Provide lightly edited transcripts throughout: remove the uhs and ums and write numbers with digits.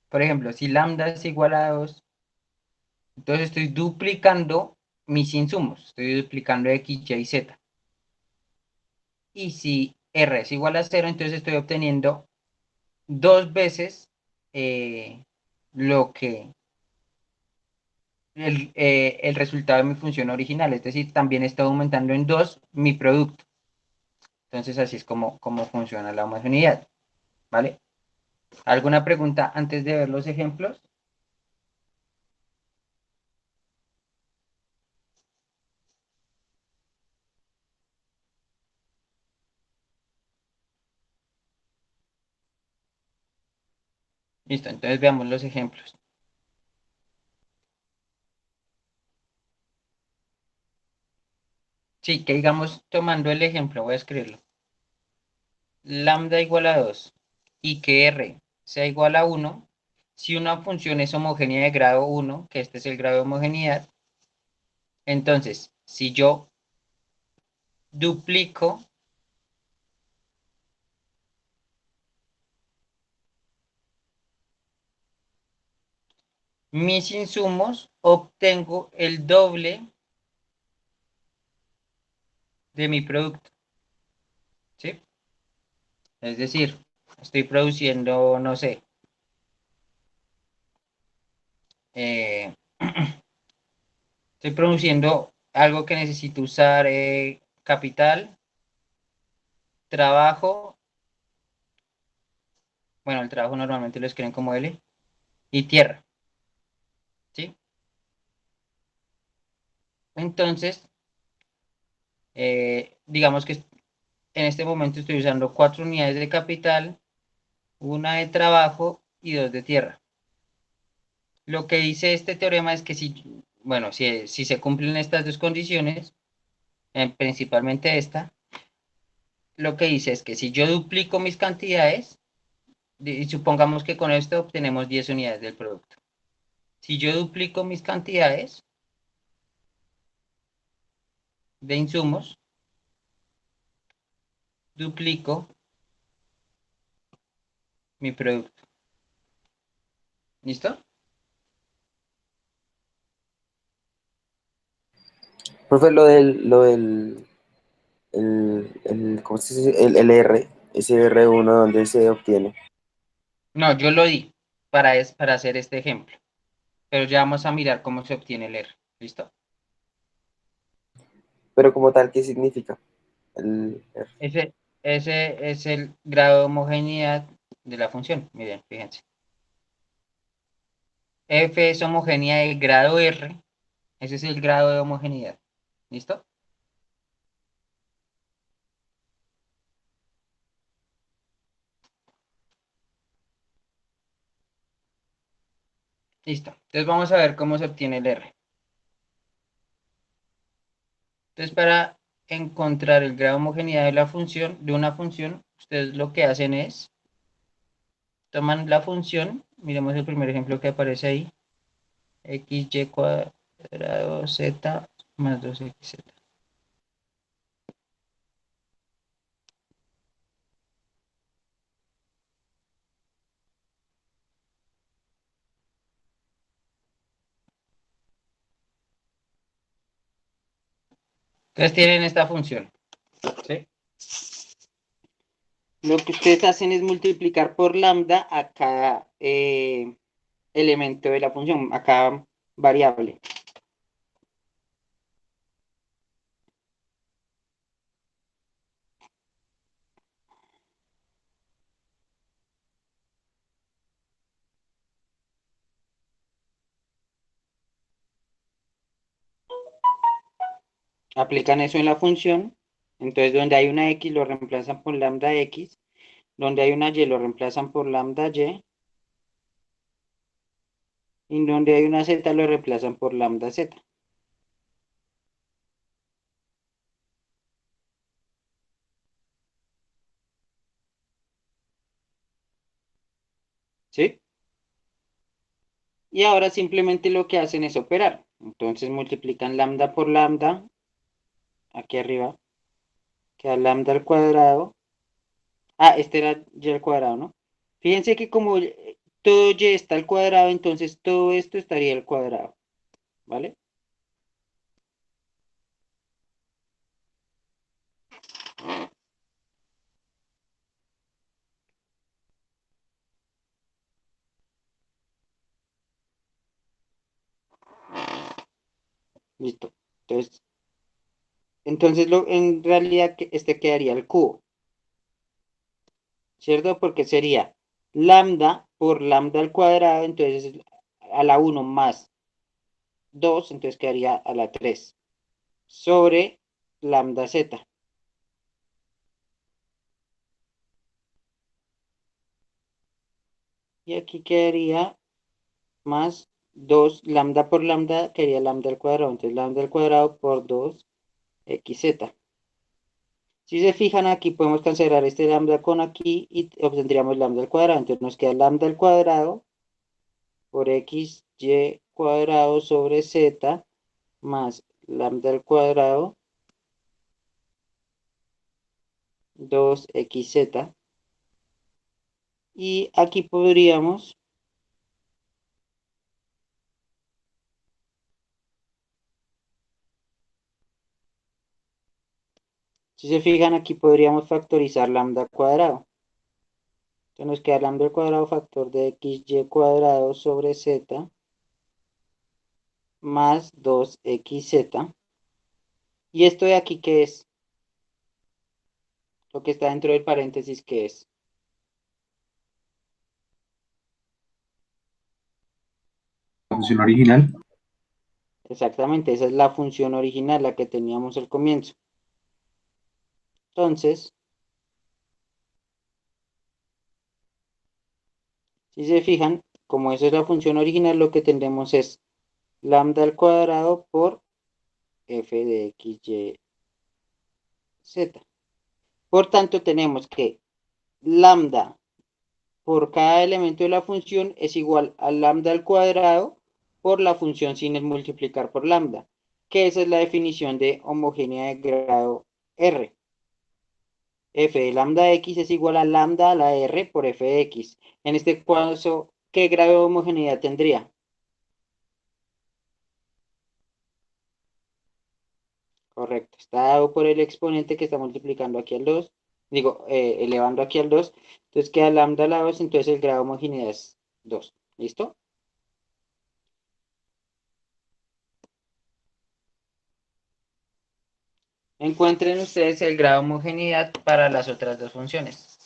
Por ejemplo, si lambda es igual a 2, entonces estoy duplicando mis insumos, estoy duplicando X, Y, Z. Y si R es igual a 0, entonces estoy obteniendo dos veces eh, lo que el resultado de mi función original, es decir, también está aumentando en 2 mi producto. Entonces así es como funciona la homogeneidad, ¿vale? ¿Alguna pregunta antes de ver los ejemplos? Listo, entonces veamos los ejemplos. Sí, que digamos, tomando el ejemplo, voy a escribirlo. Lambda igual a 2 y que R sea igual a 1, si una función es homogénea de grado 1, que este es el grado de homogeneidad, entonces, si yo duplico mis insumos, obtengo el doble de mi producto, ¿sí? Es decir, estoy produciendo, no sé, eh, estoy produciendo algo que necesito usar capital, trabajo, bueno, el trabajo normalmente lo escriben como L, y tierra, ¿sí? Entonces, digamos que en este momento estoy usando 4 unidades de capital, una de trabajo y 2 de tierra. Lo que dice este teorema es que si, bueno, si se cumplen estas dos condiciones, principalmente esta, lo que dice es que si yo duplico mis cantidades, y supongamos que con esto obtenemos 10 unidades del producto. Si yo duplico mis cantidades de insumos, duplico mi producto. ¿Listo? Profe, ¿cómo se dice? El R, ese R1, ¿dónde se obtiene? No, yo lo di para hacer este ejemplo, pero ya vamos a mirar cómo se obtiene el R. ¿Listo? Pero como tal, ¿qué significa el R? Ese es el grado de homogeneidad de la función. Miren, fíjense. F es homogénea de grado R. Ese es el grado de homogeneidad. ¿Listo? Listo. Entonces vamos a ver cómo se obtiene el R. Entonces para encontrar el grado de homogeneidad de la función, de una función, ustedes lo que hacen es, toman la función, miremos el primer ejemplo que aparece ahí, xy cuadrado z más 2xz. Entonces tienen esta función, ¿sí? Lo que ustedes hacen es multiplicar por lambda a cada elemento de la función, a cada variable. Aplican eso en la función, entonces donde hay una x lo reemplazan por lambda x, donde hay una y lo reemplazan por lambda y donde hay una z lo reemplazan por lambda z, ¿sí? Y ahora simplemente lo que hacen es operar. Entonces multiplican lambda por lambda, aquí arriba, queda lambda al cuadrado. Ah, este era y al cuadrado, ¿no? Fíjense que como todo y está al cuadrado, entonces todo esto estaría al cuadrado, ¿vale? Listo. Entonces en realidad este quedaría el cubo, ¿cierto? Porque sería lambda por lambda al cuadrado, entonces a la uno más 2 entonces quedaría a la 3 sobre lambda z. Y aquí quedaría más 2 lambda por lambda, quedaría lambda al cuadrado, entonces lambda al cuadrado por 2 xz. Si se fijan aquí podemos cancelar este lambda con aquí y obtendríamos lambda al cuadrado, entonces nos queda lambda al cuadrado por xy cuadrado sobre z más lambda al cuadrado 2xz. Y aquí podríamos, si se fijan aquí podríamos factorizar lambda al cuadrado. Entonces nos queda lambda al cuadrado factor de xy cuadrado sobre z más 2xz. ¿Y esto de aquí qué es? Lo que está dentro del paréntesis, ¿qué es? La función original. Exactamente, esa es la función original, la que teníamos al comienzo. Entonces, si se fijan, como esa es la función original, lo que tendremos es lambda al cuadrado por f de x, y, z. Por tanto, tenemos que lambda por cada elemento de la función es igual a lambda al cuadrado por la función sin el multiplicar por lambda, que esa es la definición de homogénea de grado R. F de lambda x es igual a lambda a la R por f de x. En este caso, ¿qué grado de homogeneidad tendría? Correcto, está dado por el exponente que está multiplicando aquí al 2, digo, elevando aquí al 2, entonces queda lambda a la 2, entonces el grado de homogeneidad es 2. ¿Listo? Encuentren ustedes el grado de homogeneidad para las otras dos funciones.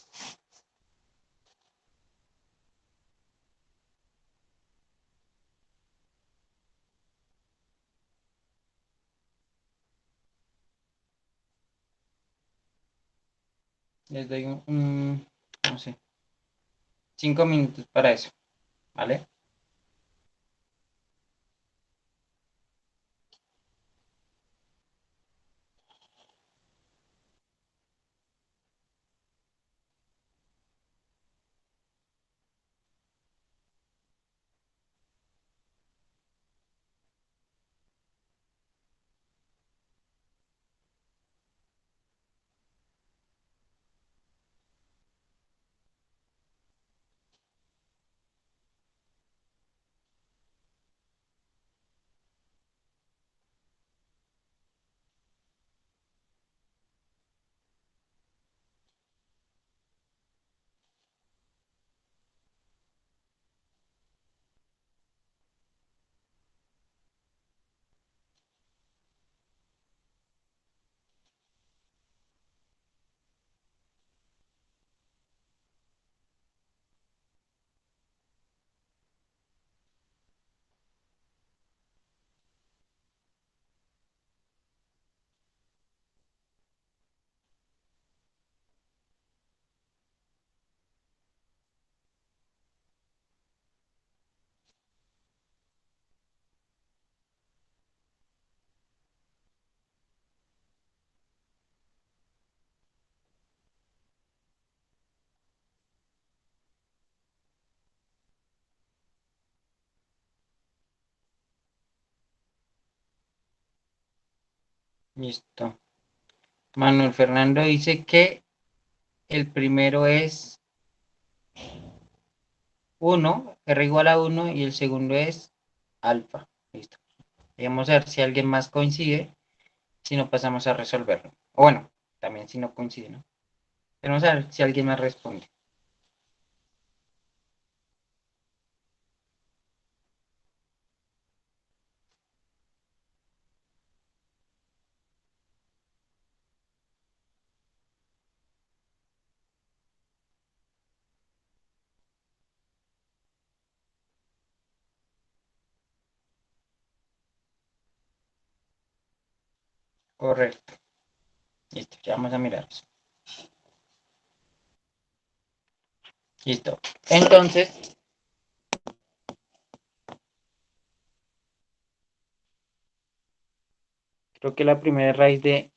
Les doy no sé, 5 minutos para eso, ¿vale? Listo. Manuel Fernando dice que el primero es 1, R igual a 1 y el segundo es alfa. Listo. Y vamos a ver si alguien más coincide, si no pasamos a resolverlo. O bueno, también si no coincide, ¿no? Vamos a ver si alguien más responde. Correcto. Listo, ya vamos a mirar eso. Listo. Entonces, creo que la primera raíz de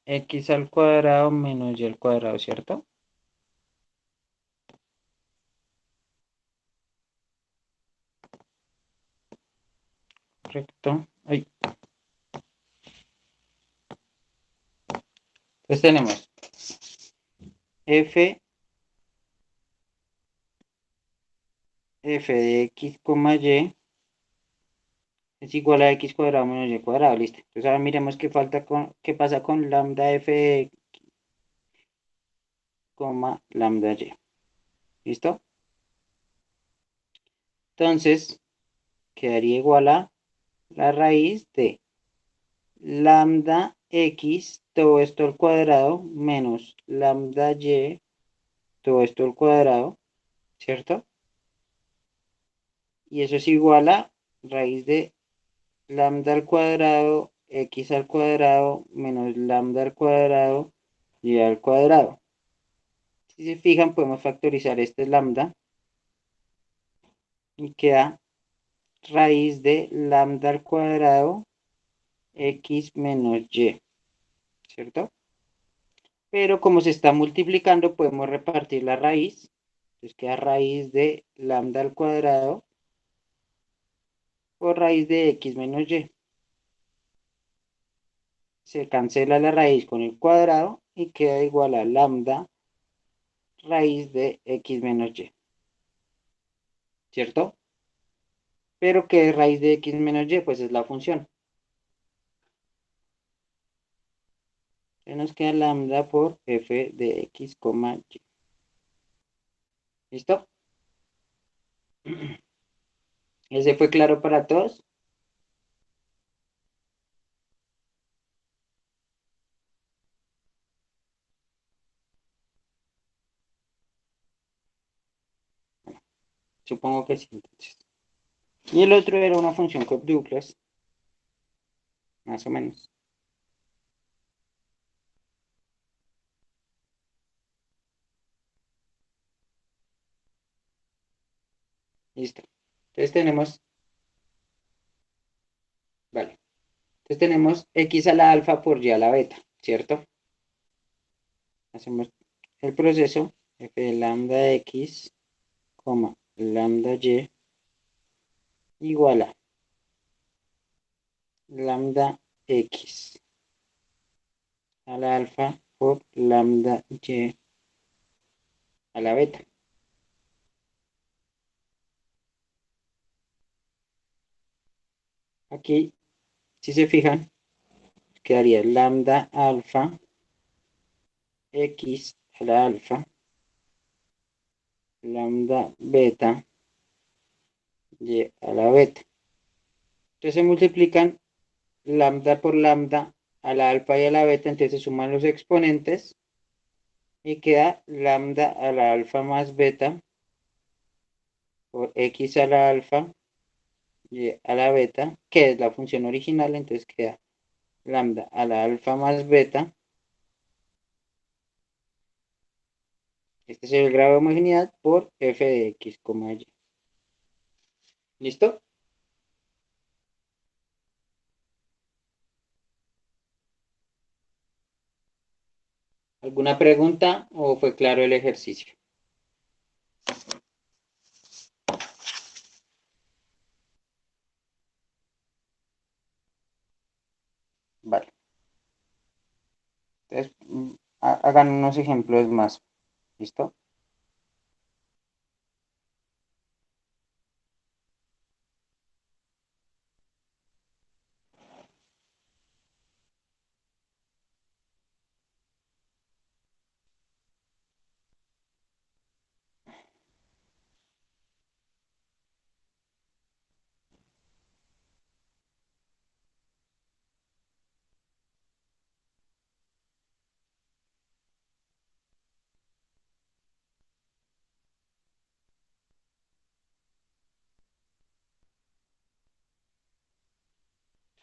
x al cuadrado menos y al cuadrado, ¿cierto? Correcto. Ay. Entonces tenemos f de x, y es igual a x cuadrado menos y cuadrado, listo. Entonces ahora miremos qué pasa con lambda f de x, lambda y. ¿Listo? Entonces quedaría igual a la raíz de lambda x, todo esto al cuadrado, menos lambda y, todo esto al cuadrado, ¿cierto? Y eso es igual a raíz de lambda al cuadrado, x al cuadrado, menos lambda al cuadrado, y al cuadrado. Si se fijan, podemos factorizar este lambda y queda raíz de lambda al cuadrado, x menos y, ¿cierto? Pero como se está multiplicando, podemos repartir la raíz. Entonces queda raíz de lambda al cuadrado por raíz de x menos y. Se cancela la raíz con el cuadrado y queda igual a lambda raíz de x menos y, ¿cierto? Pero ¿qué es raíz de x menos y? Pues es la función. Entonces nos queda lambda por f de x, y. ¿Listo? ¿Ese fue claro para todos? Supongo que sí, entonces. Y el otro era una función quadruples, más o menos. Listo. Entonces tenemos, vale. Entonces tenemos x a la alfa por y a la beta, ¿cierto? Hacemos el proceso f de lambda x, lambda y igual a lambda x a la alfa por lambda y a la beta. Aquí, si se fijan, quedaría lambda alfa x a la alfa, lambda beta y a la beta. Entonces se multiplican lambda por lambda a la alfa y a la beta, entonces se suman los exponentes y queda lambda a la alfa más beta por x a la alfa y a la beta, que es la función original, entonces queda lambda a la alfa más beta. Este es el grado de homogeneidad por f de x, y. ¿Listo? ¿Alguna pregunta o fue claro el ejercicio? Vale. Entonces, hagan unos ejemplos más. ¿Listo?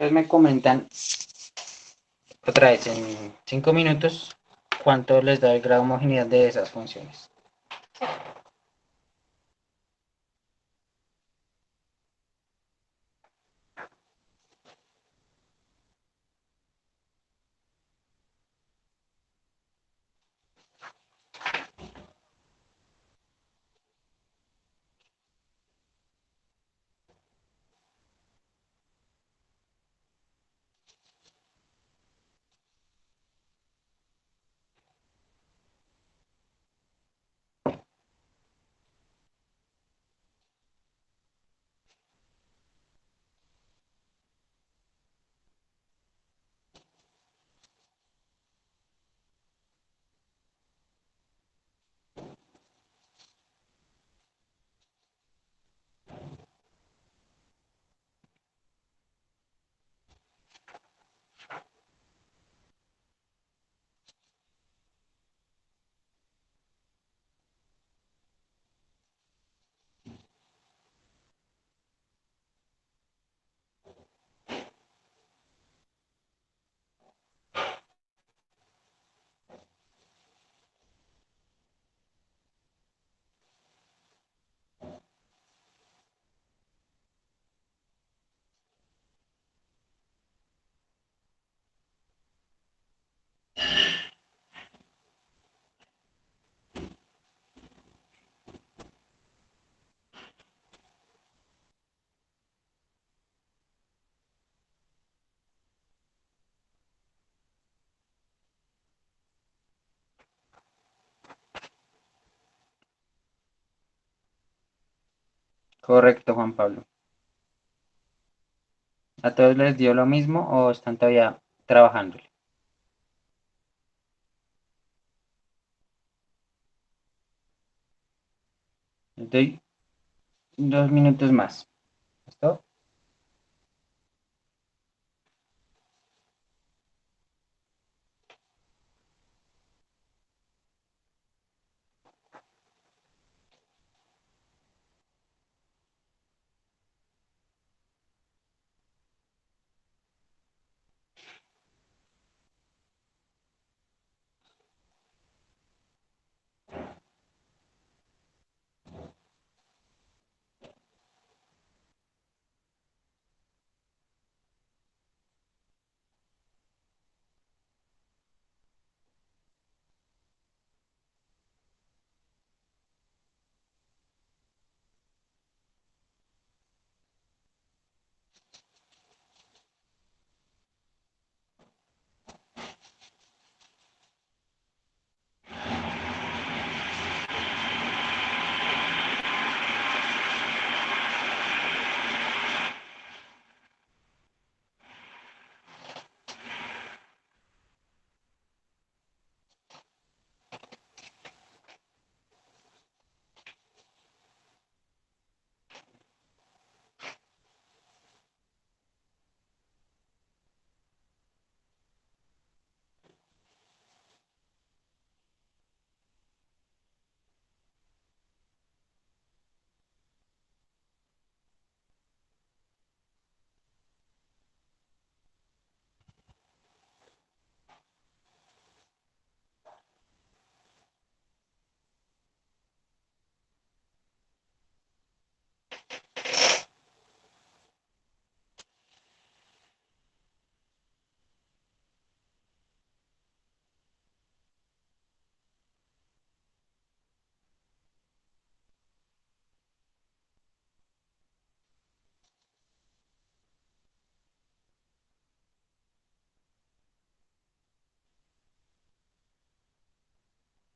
Entonces me comentan otra vez en 5 minutos cuánto les da el grado de homogeneidad de esas funciones. Correcto, Juan Pablo. ¿A todos les dio lo mismo o están todavía trabajándole? Les doy 2 minutos más. ¿Listo?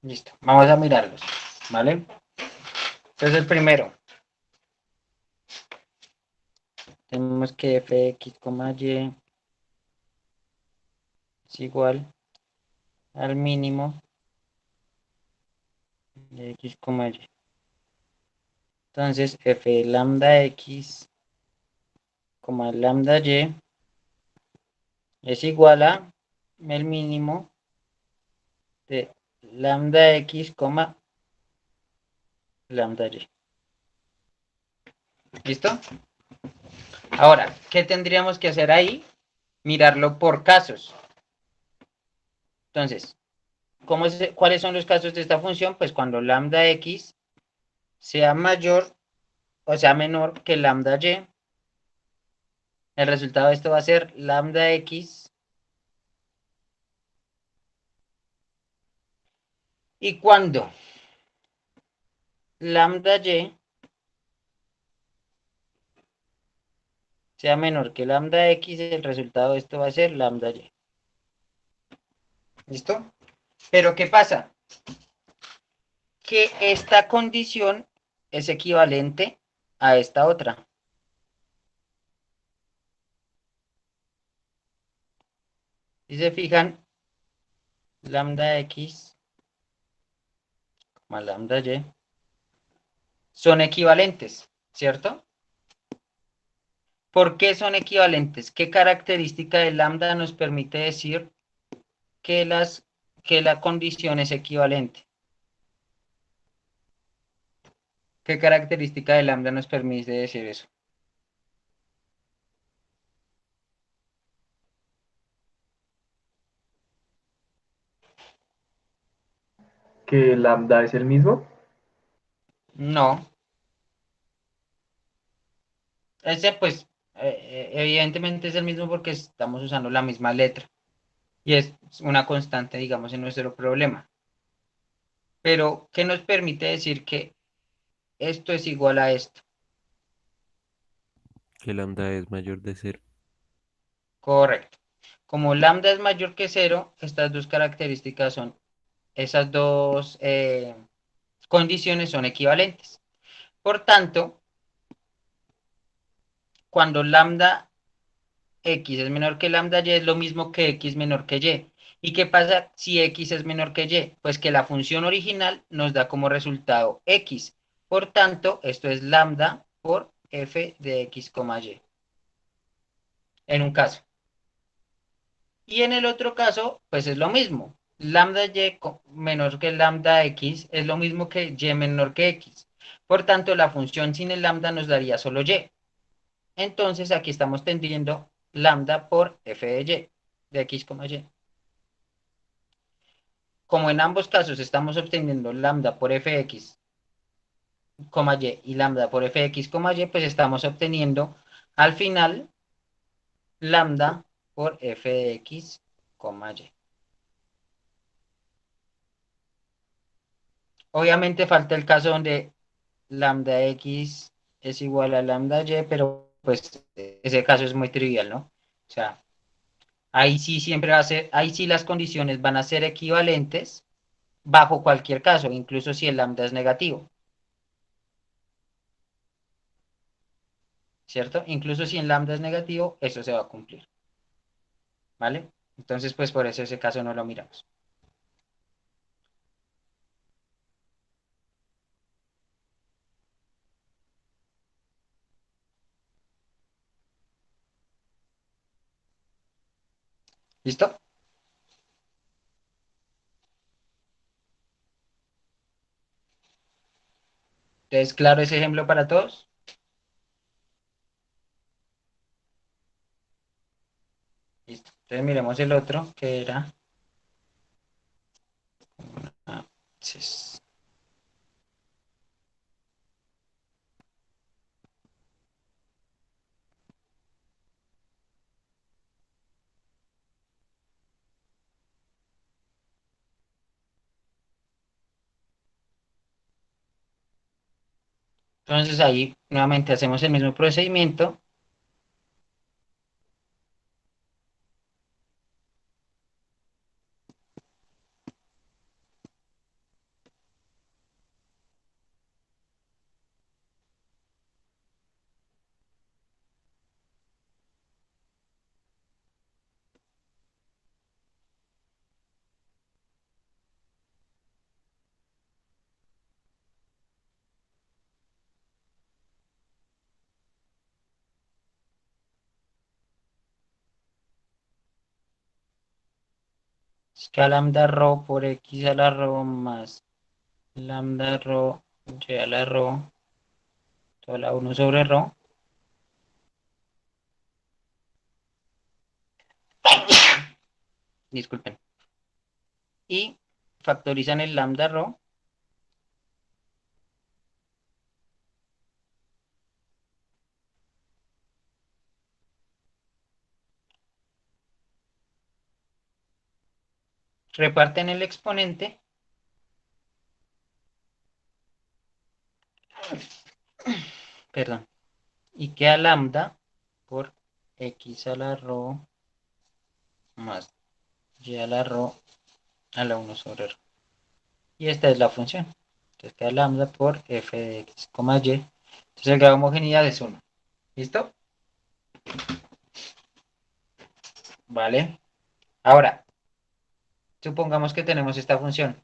Listo. Vamos a mirarlos. ¿Vale? Entonces el primero. Tenemos que f de x, y es igual al mínimo de x, y. Entonces f de lambda x, lambda y es igual a el mínimo de lambda x, lambda y. ¿Listo? Ahora, ¿qué tendríamos que hacer ahí? mirarlo por casos. Entonces, ¿cuáles son los casos de esta función? Pues cuando lambda x sea mayor o sea menor que lambda y, el resultado de esto va a ser lambda x. Y cuando lambda y sea menor que lambda x, el resultado de esto va a ser lambda y. ¿Listo? Pero ¿qué pasa? Que esta condición es equivalente a esta otra. Si se fijan, lambda x más lambda y son equivalentes, ¿cierto? ¿Por qué son equivalentes? ¿Qué característica de lambda nos permite decir que, que la condición es equivalente? ¿Qué característica de lambda nos permite decir eso? Que lambda es el mismo. No. Ese pues evidentemente es el mismo porque estamos usando la misma letra. Y es una constante, digamos, en nuestro problema. Pero, ¿qué nos permite decir que esto es igual a esto? Que lambda es mayor de cero. Correcto. Como lambda es mayor que cero, estas dos características son, esas dos condiciones son equivalentes. Por tanto, cuando lambda x es menor que lambda y, es lo mismo que x menor que y. ¿Y qué pasa si x es menor que y? Pues que la función original nos da como resultado x. Por tanto, esto es lambda por f de x, y. En un caso. Y en el otro caso, pues es lo mismo. Lambda y menor que lambda x es lo mismo que y menor que x. Por tanto, la función sin el lambda nos daría solo y. Entonces, aquí estamos teniendo lambda por f de y, de x, y. Como en ambos casos estamos obteniendo lambda por fx, y lambda por fx, y, pues estamos obteniendo al final lambda por f de x, y. Obviamente falta el caso donde lambda x es igual a lambda y, pero pues ese caso es muy trivial, ¿no? O sea, ahí sí siempre va a ser, ahí sí las condiciones van a ser equivalentes bajo cualquier caso, incluso si el lambda es negativo, ¿cierto? Incluso si el lambda es negativo, eso se va a cumplir, ¿vale? Entonces, pues por eso ese caso no lo miramos. ¿Listo? Entonces, claro ese ejemplo para todos. Listo. Entonces miremos el otro, que era... Ah, sí. Entonces ahí nuevamente hacemos el mismo procedimiento. Que lambda rho por x a la rho más lambda rho y a la rho, toda la 1 sobre rho, Disculpen. Y factorizan el lambda rho. Reparten el exponente. Perdón. Y queda lambda por x a la rho más y a la rho a la 1 sobre rho. Y esta es la función. Entonces queda lambda por f de x, y. Entonces el grado de homogeneidad es 1. ¿Listo? Vale. Ahora, supongamos que tenemos esta función.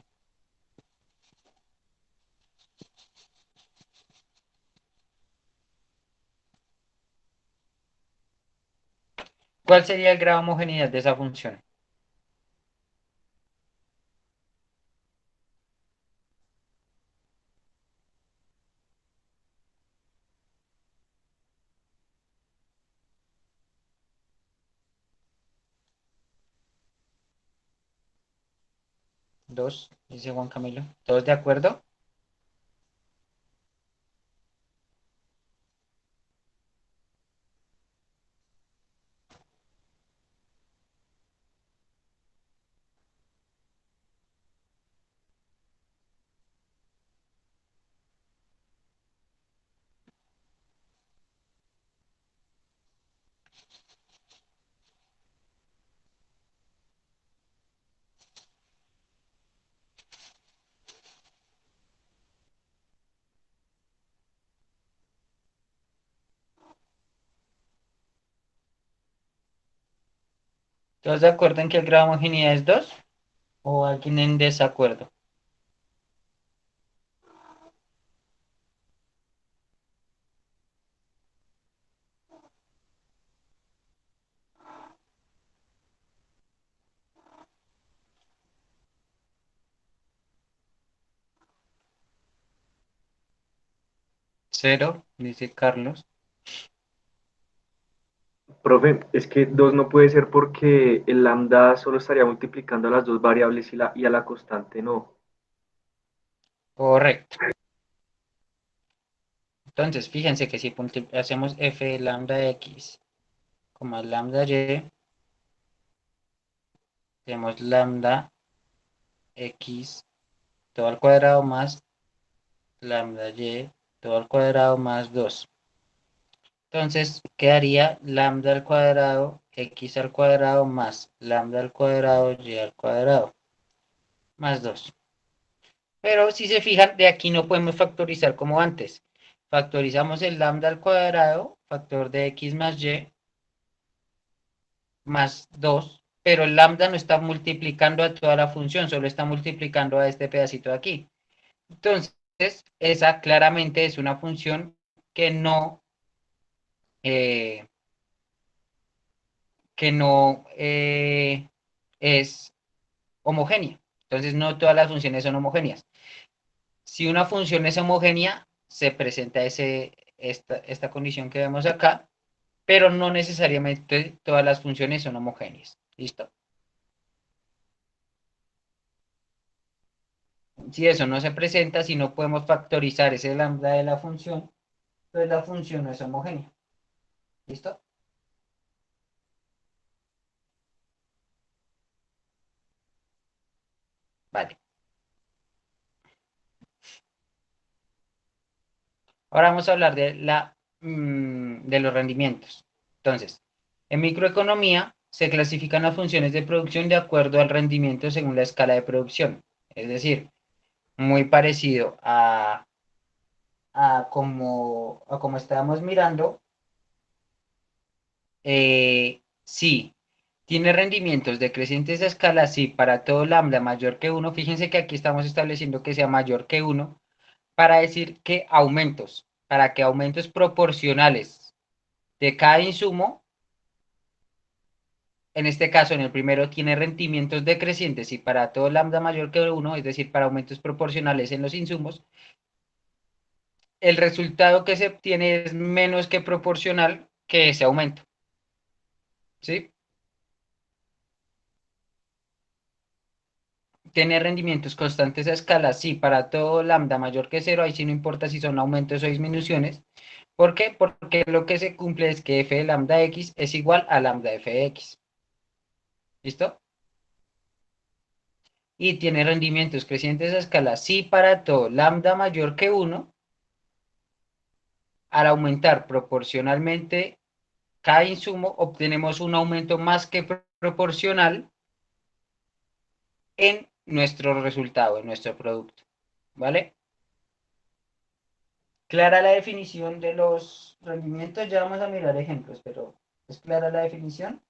¿Cuál sería el grado de homogeneidad de esa función? Dos, dice Juan Camilo. ¿Todos de acuerdo? ¿Todos de acuerdo en que el grado de homogeneidad es 2? ¿O alguien en desacuerdo? Cero, dice Carlos. Profe, es que 2 no puede ser porque el lambda solo estaría multiplicando a las dos variables y a la constante no. Correcto. Entonces, fíjense que si hacemos f de lambda x, lambda y, tenemos lambda x todo al cuadrado más lambda y todo al cuadrado más 2. Entonces quedaría lambda al cuadrado x al cuadrado más lambda al cuadrado y al cuadrado más 2. Pero si se fijan, de aquí no podemos factorizar como antes. Factorizamos el lambda al cuadrado, factor de x más y, más 2, pero el lambda no está multiplicando a toda la función, solo está multiplicando a este pedacito de aquí. Entonces, esa claramente es una función que no, eh, es homogénea. Entonces, no todas las funciones son homogéneas. Si una función es homogénea, se presenta esta condición que vemos acá, pero no necesariamente todas las funciones son homogéneas. ¿Listo? Si eso no se presenta, si no podemos factorizar ese lambda de la función, pues la función no es homogénea. ¿Listo? Vale. Ahora vamos a hablar de los rendimientos. Entonces, en microeconomía se clasifican las funciones de producción de acuerdo al rendimiento según la escala de producción. Es decir, muy parecido a como estábamos mirando. Sí, tiene rendimientos decrecientes a escala, sí, para todo lambda mayor que 1. Fíjense que aquí estamos estableciendo que sea mayor que 1 para decir que para que aumentos proporcionales de cada insumo, en este caso en el primero tiene rendimientos decrecientes y para todo lambda mayor que 1, es decir, para aumentos proporcionales en los insumos, el resultado que se obtiene es menos que proporcional que ese aumento. ¿Sí? ¿Tiene rendimientos constantes a escala? Sí, para todo lambda mayor que cero, ahí sí no importa si son aumentos o disminuciones. ¿Por qué? Porque lo que se cumple es que f de lambda x es igual a lambda f de x. ¿Listo? Y tiene rendimientos crecientes a escala sí para todo lambda mayor que 1, al aumentar proporcionalmente cada insumo, obtenemos un aumento más que proporcional en nuestro resultado, en nuestro producto. ¿Vale? Clara la definición de los rendimientos, ya vamos a mirar ejemplos, pero ¿es clara la definición?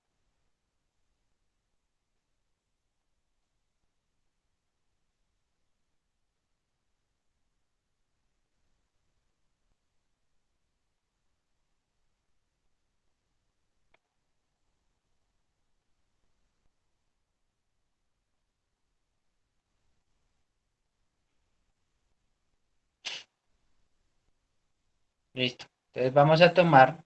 Listo. Entonces vamos a tomar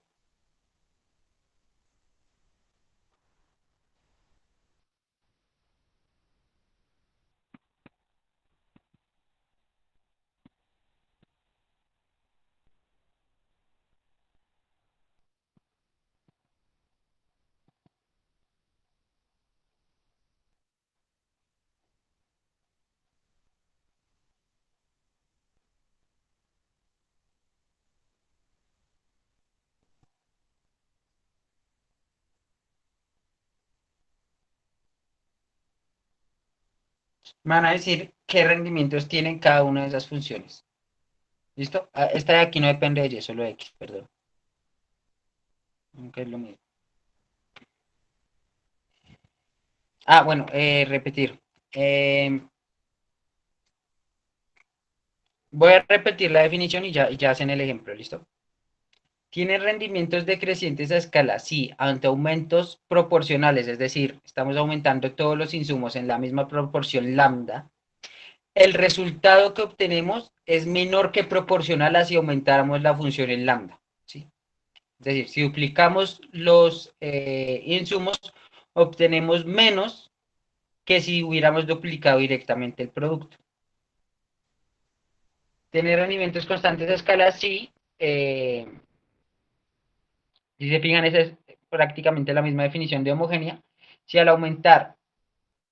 me van a decir qué rendimientos tienen cada una de esas funciones. ¿Listo? Esta de aquí no depende de Y, solo de X, perdón. Aunque es lo mismo. Bueno, repetir. Voy a repetir la definición y ya hacen el ejemplo, ¿listo? Tiene rendimientos decrecientes a escala, sí, ante aumentos proporcionales, es decir, estamos aumentando todos los insumos en la misma proporción lambda. El resultado que obtenemos es menor que proporcional a si aumentáramos la función en lambda, ¿sí? Es decir, si duplicamos los insumos, obtenemos menos que si hubiéramos duplicado directamente el producto. Tener rendimientos constantes a escala, sí. Si se fijan, esa es prácticamente la misma definición de homogénea. Si al aumentar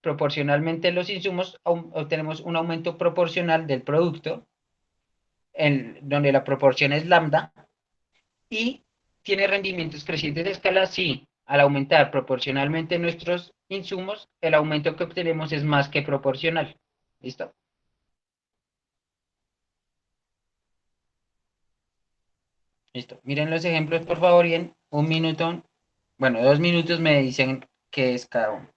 proporcionalmente los insumos, obtenemos un aumento proporcional del producto, donde la proporción es lambda, y tiene rendimientos crecientes de escala, sí, al aumentar proporcionalmente nuestros insumos, el aumento que obtenemos es más que proporcional. ¿Listo? Listo. Miren los ejemplos, por favor, y en un minuto, bueno, 2 minutos me dicen qué es cada uno.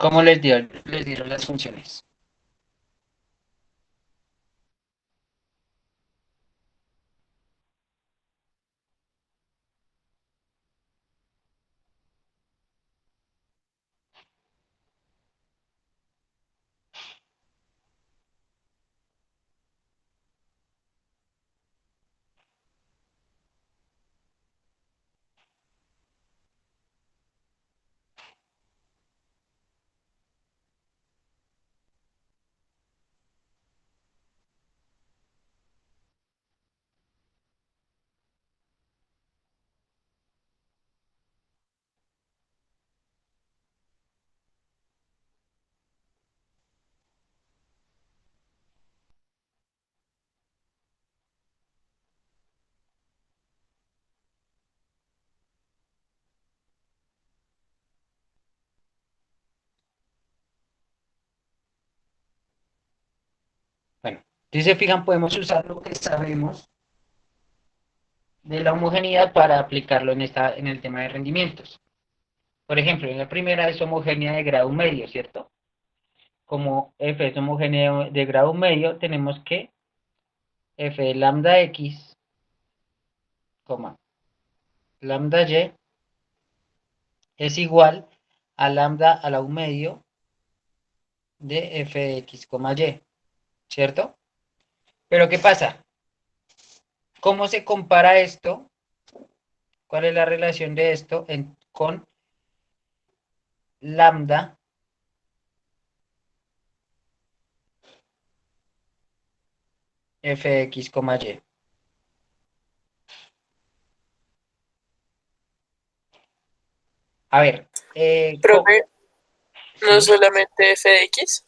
¿Cómo les dieron las funciones? Bueno, si se fijan, podemos usar lo que sabemos de la homogeneidad para aplicarlo en el tema de rendimientos. Por ejemplo, en la primera es homogénea de grado medio, ¿cierto? Como f es homogéneo de grado medio, tenemos que f de lambda x, lambda y es igual a lambda a la u medio de f de x, y, ¿cierto? Pero ¿qué pasa? ¿Cómo se compara esto? ¿Cuál es la relación de esto con lambda f de x, y? A ver, Profe, no ¿sí? solamente f de x.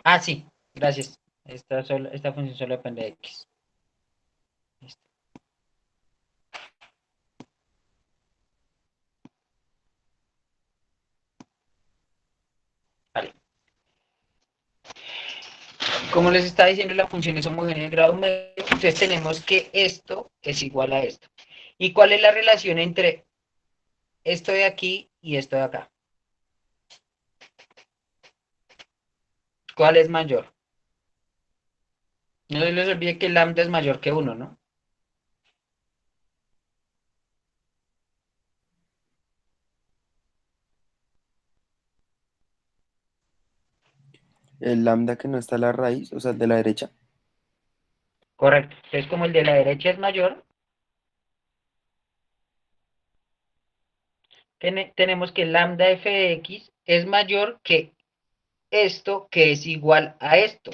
Ah, sí, gracias. Esta función solo depende de x. Listo. Vale. Como les está diciendo, la función es homogénea de grado medio, entonces tenemos que esto es igual a esto. ¿Y cuál es la relación entre esto de aquí y esto de acá? ¿Cuál es mayor? No se les olvide que lambda es mayor que 1, ¿no? El lambda que no está a la raíz, o sea, el de la derecha. Correcto. Entonces, como el de la derecha es mayor, tenemos que lambda f de x es mayor que esto que es igual a esto.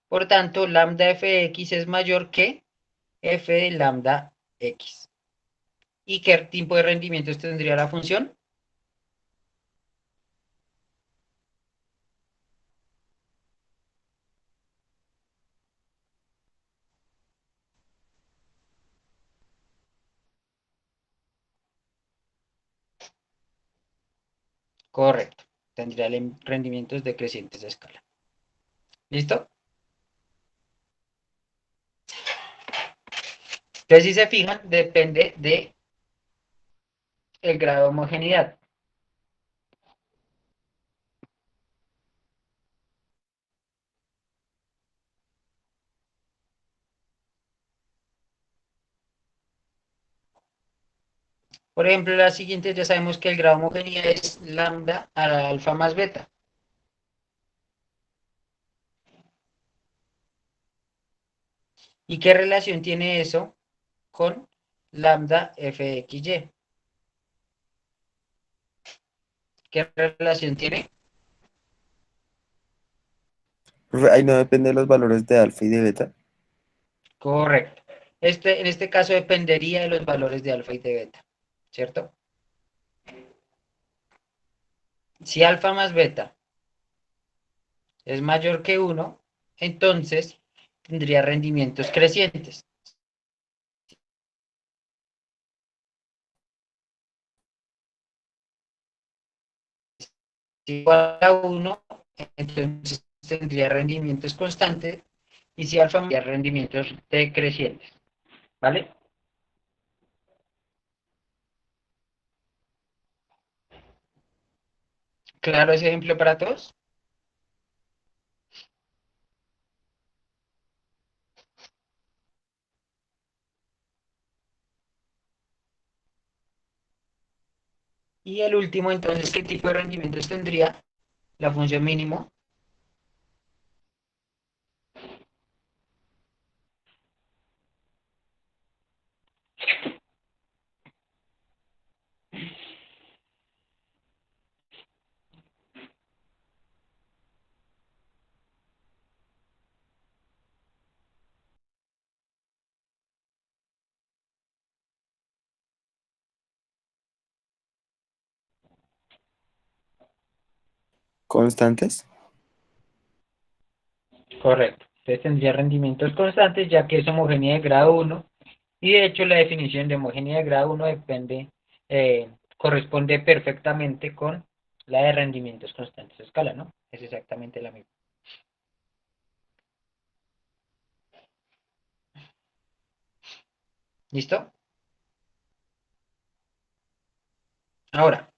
Por tanto, lambda f de x es mayor que f de lambda x. ¿Y qué tipo de rendimientos tendría la función? Correcto. Tendría rendimientos decrecientes de escala. ¿Listo? Entonces, si se fijan, depende de el grado de homogeneidad. Por ejemplo, la siguiente ya sabemos que el grado de homogeneidad es lambda a la alfa más beta. ¿Y qué relación tiene eso con lambda f de xy? ¿Qué relación tiene? Profe, ahí no depende de los valores de alfa y de beta. Correcto. En este caso dependería de los valores de alfa y de beta, ¿cierto? Si alfa más beta es mayor que 1, entonces tendría rendimientos crecientes. Si igual a 1, entonces tendría rendimientos constantes, y si alfa tendría rendimientos decrecientes, ¿vale? ¿Claro ese ejemplo para todos? Y el último, entonces, ¿qué tipo de rendimientos tendría la función mínimo? ¿Constantes? Correcto. Entonces tendría rendimientos constantes ya que es homogénea de grado uno y de hecho la definición de homogénea de grado uno corresponde perfectamente con la de rendimientos constantes a escala, ¿no? Es exactamente la misma. ¿Listo? Ahora,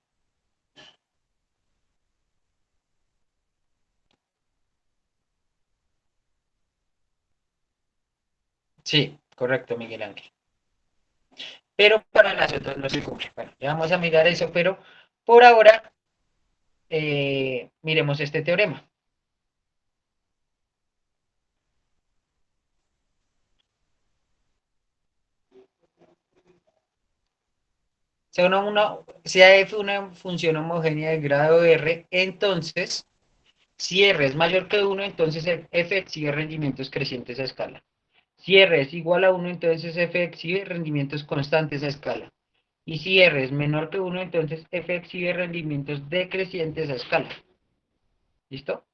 sí, correcto, Miguel Ángel. Pero para las otras no se cumple. Bueno, ya vamos a mirar eso, pero por ahora miremos este teorema. Si A f una función homogénea de grado R, entonces, si R es mayor que 1, entonces F exhibe rendimientos crecientes a escala. Si R es igual a 1, entonces F exhibe rendimientos constantes a escala. Y si R es menor que 1, entonces F exhibe rendimientos decrecientes a escala. ¿Listo?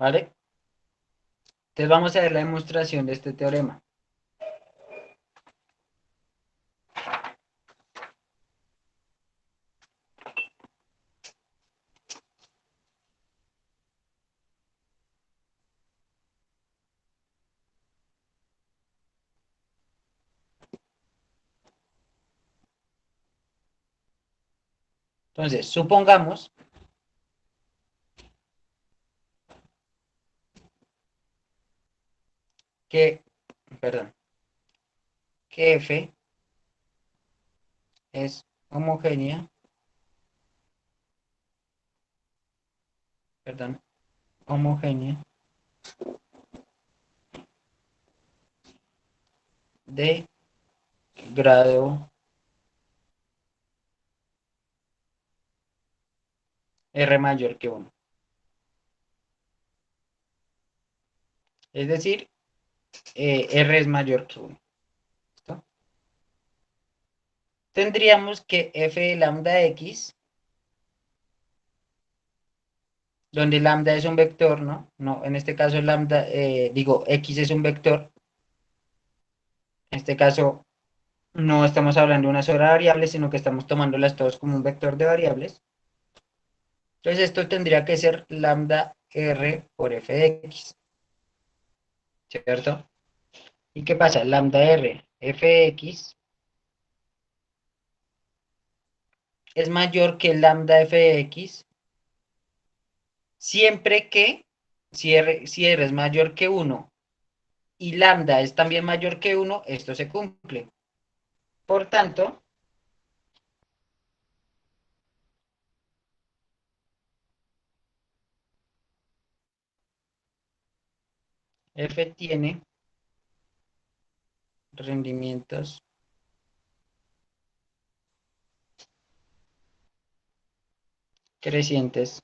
¿Vale? Entonces vamos a ver la demostración de este teorema. Entonces, supongamos que, perdón, que F es homogénea, perdón, homogénea de grado R mayor que 1. Es decir, R es mayor que 1. ¿Listo? Tendríamos que F de lambda X, donde lambda es un vector, ¿no? No, en este caso lambda, X es un vector. En este caso no estamos hablando de una sola variable, sino que estamos tomándolas todos como un vector de variables. Entonces esto tendría que ser lambda R por F de X, ¿cierto? ¿Y qué pasa? Lambda R, F de X es mayor que lambda F de X siempre que si R es mayor que 1 y lambda es también mayor que 1, esto se cumple. Por tanto, F tiene rendimientos crecientes.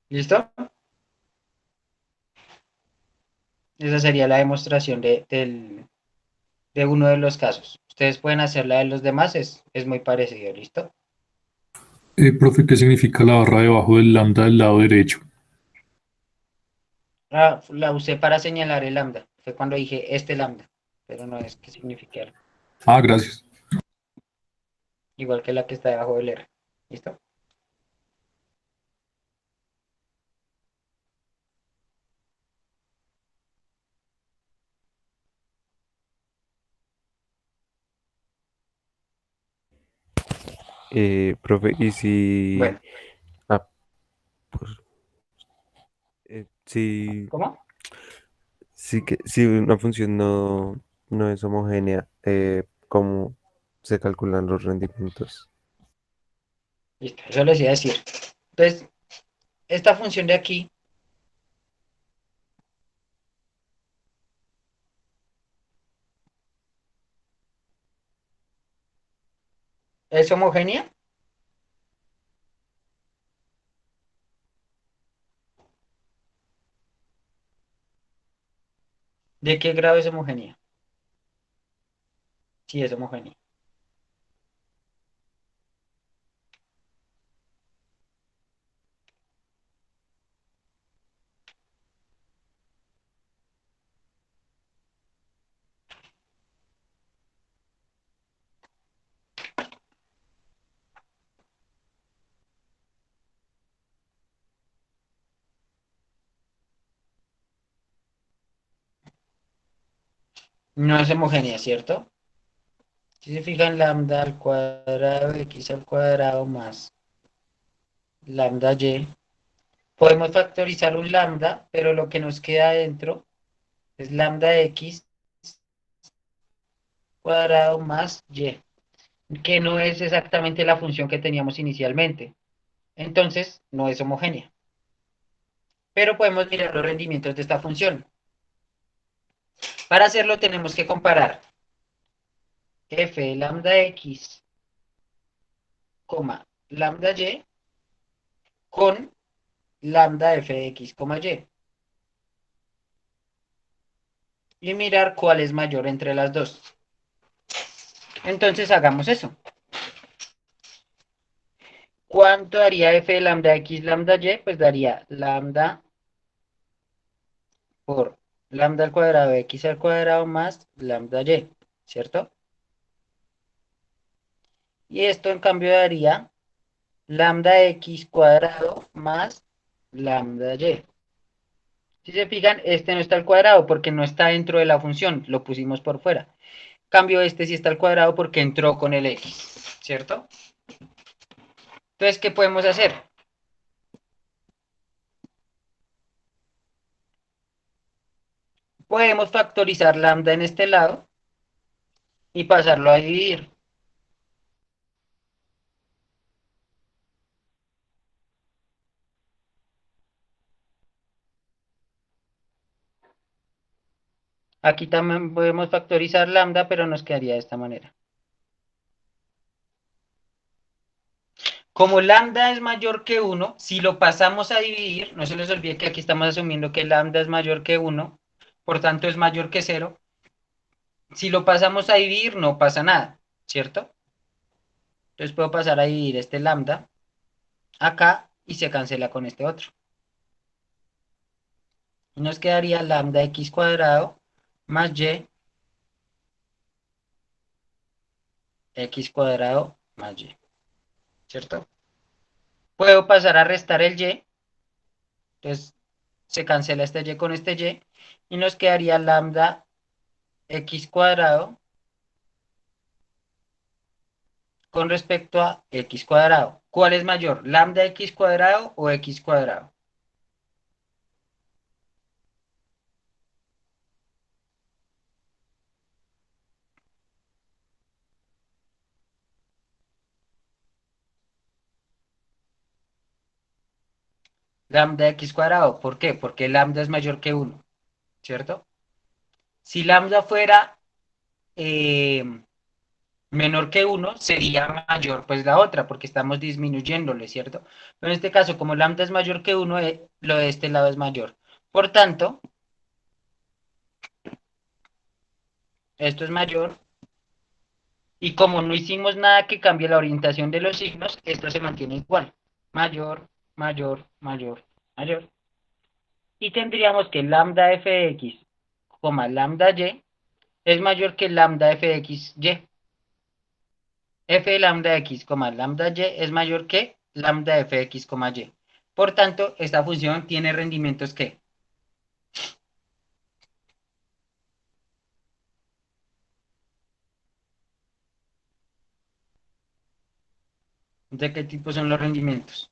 ¿Listo? Esa sería la demostración del de uno de los casos. Ustedes pueden hacer la de los demás, es muy parecido, ¿listo? Profe, ¿qué significa la barra debajo del lambda del lado derecho? La usé para señalar el lambda. Fue cuando dije este lambda, pero no es que signifique algo. Ah, gracias. Igual que la que está debajo del R. ¿Listo? Profe, y si, Bueno, ah, pues, si, ¿cómo? si una función no es homogénea, ¿cómo se calculan los rendimientos? Listo, eso les iba a decir. Entonces, esta función de aquí es homogénea. ¿De qué grado es homogénea? Sí, es homogénea. No es homogénea, ¿cierto? Si se fijan, lambda al cuadrado, x al cuadrado más lambda y. Podemos factorizar un lambda, pero lo que nos queda adentro es lambda x cuadrado más y, que no es exactamente la función que teníamos inicialmente. Entonces, no es homogénea. Pero podemos mirar los rendimientos de esta función. Para hacerlo tenemos que comparar f de lambda x, lambda y con lambda f de x, y. Y mirar cuál es mayor entre las dos. Entonces hagamos eso. ¿Cuánto daría f de lambda x lambda y? Pues daría lambda por lambda al cuadrado de x al cuadrado más lambda y, ¿cierto? Y esto en cambio daría lambda x cuadrado más lambda y. Si se fijan, este no está al cuadrado porque no está dentro de la función, lo pusimos por fuera. Cambio este sí está al cuadrado porque entró con el x, ¿cierto? Entonces, ¿qué podemos hacer? Podemos factorizar lambda en este lado y pasarlo a dividir. Aquí también podemos factorizar lambda, pero nos quedaría de esta manera. Como lambda es mayor que 1, si lo pasamos a dividir, no se les olvide que aquí estamos asumiendo que lambda es mayor que 1, por tanto es mayor que 0. Si lo pasamos a dividir, no pasa nada, ¿cierto? Entonces puedo pasar a dividir este lambda acá y se cancela con este otro. Y nos quedaría lambda x cuadrado más y x cuadrado más y, ¿cierto? Puedo pasar a restar el y, entonces se cancela este y con este y nos quedaría lambda x cuadrado con respecto a x cuadrado. ¿Cuál es mayor, lambda x cuadrado o x cuadrado? Lambda x cuadrado, ¿por qué? Porque lambda es mayor que 1, ¿cierto? Si lambda fuera eh, menor que 1, sería mayor pues la otra, porque estamos disminuyéndole, ¿cierto? Pero en este caso, como lambda es mayor que 1, lo de este lado es mayor. Por tanto, esto es mayor, y como no hicimos nada que cambie la orientación de los signos, esto se mantiene igual, mayor, mayor, mayor, mayor. Y tendríamos que lambda f de x, lambda y, es mayor que lambda f de x, y. F de lambda x, lambda y es mayor que lambda f de x, y. Por tanto, esta función tiene rendimientos que ¿de qué tipo son los rendimientos?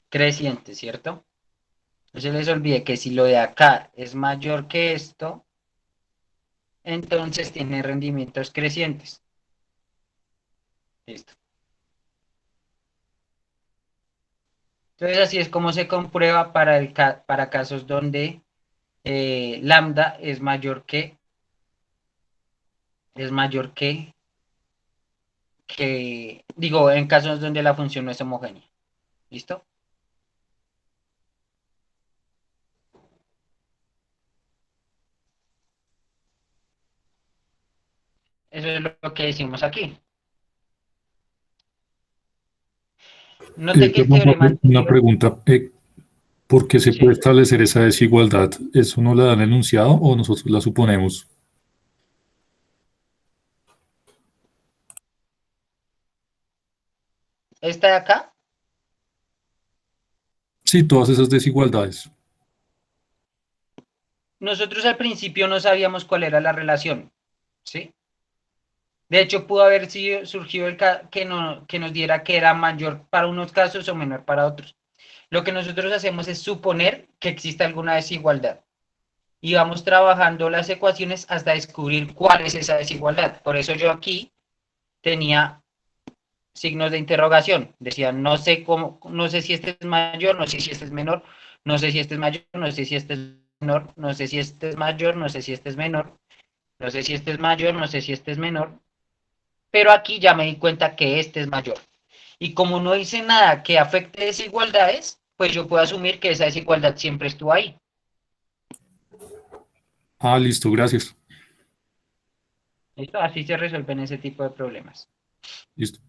Crecientes, ¿cierto? No se les olvide que si lo de acá es mayor que esto, entonces tiene rendimientos crecientes. Listo. Entonces así es como se comprueba para casos donde lambda es mayor que digo, en casos donde la función no es homogénea. ¿Listo? Eso es lo que decimos aquí. Note que el Perdón, teorema profe, una anterior, pregunta. ¿Por qué se puede sí, establecer esa desigualdad? ¿Eso no la da el enunciado o nosotros la suponemos? esta de acá, Sí, todas esas desigualdades. nosotros al principio no sabíamos cuál era la relación, ¿sí? De hecho, pudo haber surgido que nos diera que era mayor para unos casos o menor para otros. Lo que nosotros hacemos es suponer que existe alguna desigualdad y vamos trabajando las ecuaciones hasta descubrir cuál es esa desigualdad. Por eso yo aquí tenía signos de interrogación. Decía, no sé cómo, no sé si este es mayor, no sé si este es menor, no sé si este es mayor, no sé si este es menor, no sé si este es mayor, no sé si este es menor, no sé si este es mayor, no sé si este es menor, pero aquí ya me di cuenta que este es mayor. Y como no hice nada que afecte desigualdades, pues yo puedo asumir que esa desigualdad siempre estuvo ahí. Ah, listo, gracias. ¿Listo? Así se resuelven ese tipo de problemas. Listo.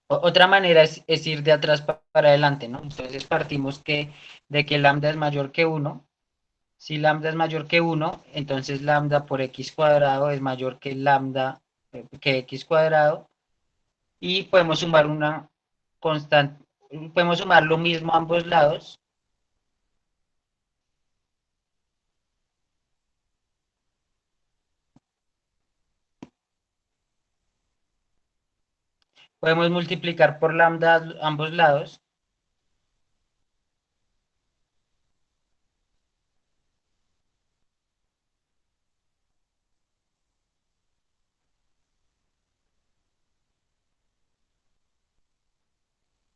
Otra manera es ir de atrás para adelante, ¿no? Entonces partimos de que lambda es mayor que 1. Si lambda es mayor que 1, entonces lambda por x cuadrado es mayor que lambda que x cuadrado. Y podemos sumar una constante, podemos sumar lo mismo a ambos lados. Podemos multiplicar por lambda a ambos lados.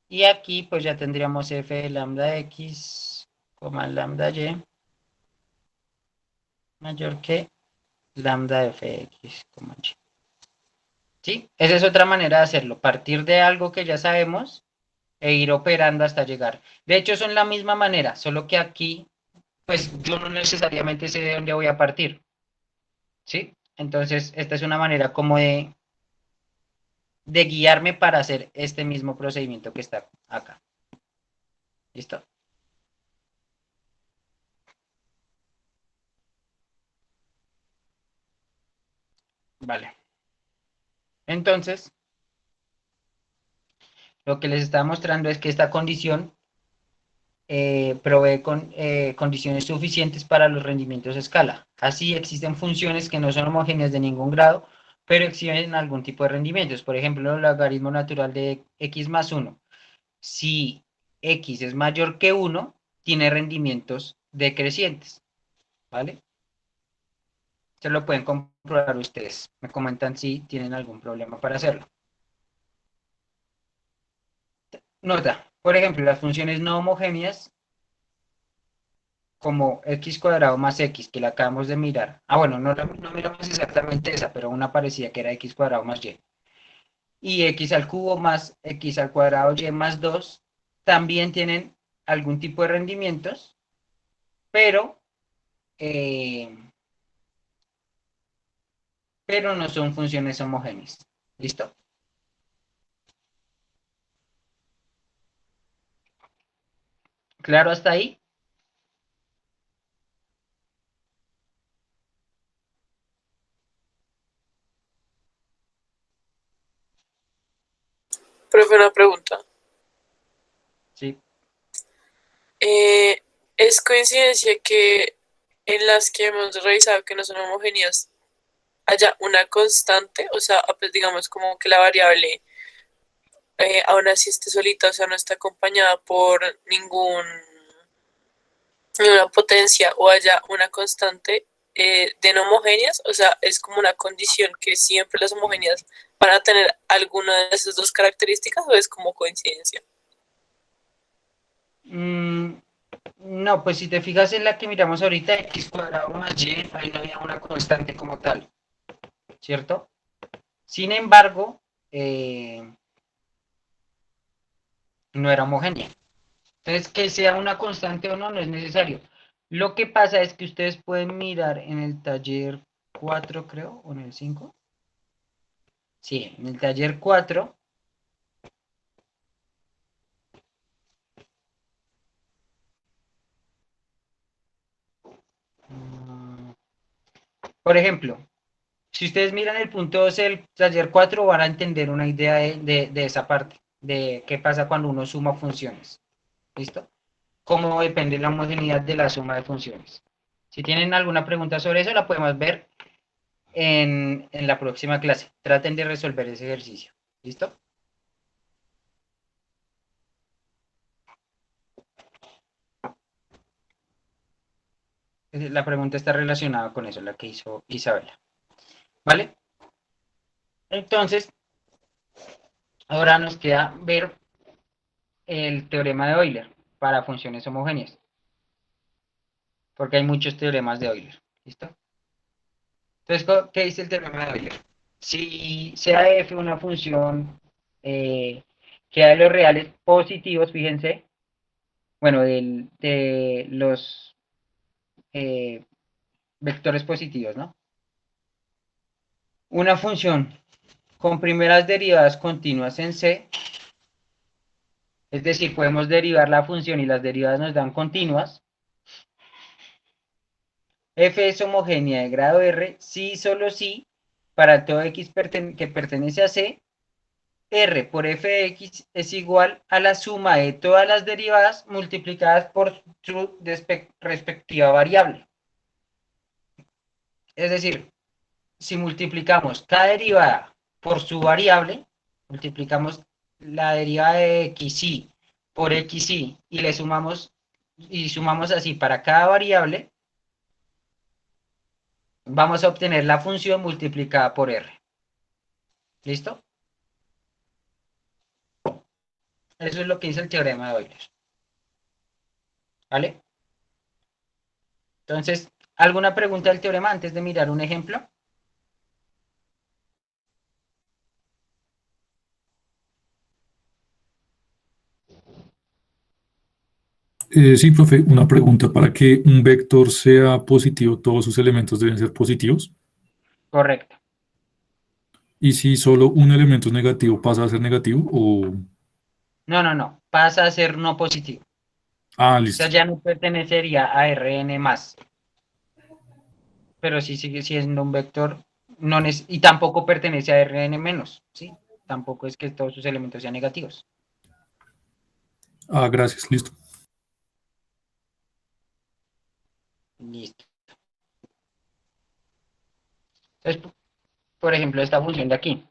Y aquí pues ya tendríamos f de lambda x, lambda y, mayor que lambda f de x, y. ¿Sí? Esa es otra manera de hacerlo, partir de algo que ya sabemos e ir operando hasta llegar. De hecho, son la misma manera, solo que aquí, pues yo no necesariamente sé de dónde voy a partir. ¿Sí? Entonces, esta es una manera como de guiarme para hacer este mismo procedimiento que está acá. ¿Listo? Vale. Entonces, lo que les estaba mostrando es que esta condición provee condiciones suficientes para los rendimientos a escala. Así existen funciones que no son homogéneas de ningún grado, pero exhiben algún tipo de rendimientos. Por ejemplo, el logaritmo natural de x más 1. Si x es mayor que 1, tiene rendimientos decrecientes. ¿Vale? Se lo pueden comprobar ustedes. Me comentan si tienen algún problema para hacerlo. Nota, por ejemplo, las funciones no homogéneas como x cuadrado más x, que la acabamos de mirar. Ah, bueno, no miramos exactamente esa, pero una parecida que era x cuadrado más y. y x al cubo más x al cuadrado y más 2 también tienen algún tipo de rendimientos, pero, pero no son funciones homogéneas. ¿Listo? ¿Claro hasta ahí? Profe, una pregunta. Sí. ¿Es coincidencia que en las que hemos revisado que no son homogéneas haya una constante? O sea, pues digamos como que la variable aún así esté solita, o sea, no está acompañada por ninguna potencia o haya una constante de no homogéneas, o sea, es como una condición que siempre las homogéneas van a tener alguna de esas dos características o es como coincidencia. No, pues si te fijas en la que miramos ahorita, x cuadrado más y, ahí no había una constante como tal, ¿cierto? Sin embargo, no era homogénea. Entonces, que sea una constante o no, no es necesario. Lo que pasa es que ustedes pueden mirar en el taller 4, creo, o en el 5. Sí, en el taller 4. Por ejemplo, si ustedes miran el punto 12 del taller 4, van a entender una idea de esa parte, de qué pasa cuando uno suma funciones. ¿Listo? Cómo depende la homogeneidad de la suma de funciones. Si tienen alguna pregunta sobre eso, la podemos ver en la próxima clase. Traten de resolver ese ejercicio. ¿Listo? La pregunta está relacionada con eso, la que hizo Isabela. ¿Vale? Entonces, ahora nos queda ver el teorema de Euler para funciones homogéneas, porque hay muchos teoremas de Euler. ¿Listo? Entonces, ¿qué dice el teorema de Euler? Si sea f una función que da los reales positivos, fíjense, bueno, de los eh, vectores positivos, ¿no? Una función con primeras derivadas continuas en C, es decir, podemos derivar la función y las derivadas nos dan continuas. F es homogénea de grado R, sí y solo sí, para todo X que pertenece a C, R por f de X es igual a la suma de todas las derivadas multiplicadas por su respectiva variable. Es decir, si multiplicamos cada derivada por su variable, multiplicamos la derivada de xy por xy y le sumamos así para cada variable, vamos a obtener la función multiplicada por r. ¿Listo? Eso es lo que dice el teorema de Euler. ¿Vale? Entonces, ¿alguna pregunta del teorema antes de mirar un ejemplo? Sí, profe, una pregunta. ¿Para que un vector sea positivo, todos sus elementos deben ser positivos? Correcto. ¿Y si solo un elemento es negativo, pasa a ser negativo? O... No. Pasa a ser no positivo. Ah, O sea, listo. ya no pertenecería a Rn más. Pero sí sigue siendo un vector no y tampoco pertenece a Rn menos. ¿Sí? Tampoco es que todos sus elementos sean negativos. Ah, gracias, listo. Listo. Entonces, por ejemplo, esta función de aquí.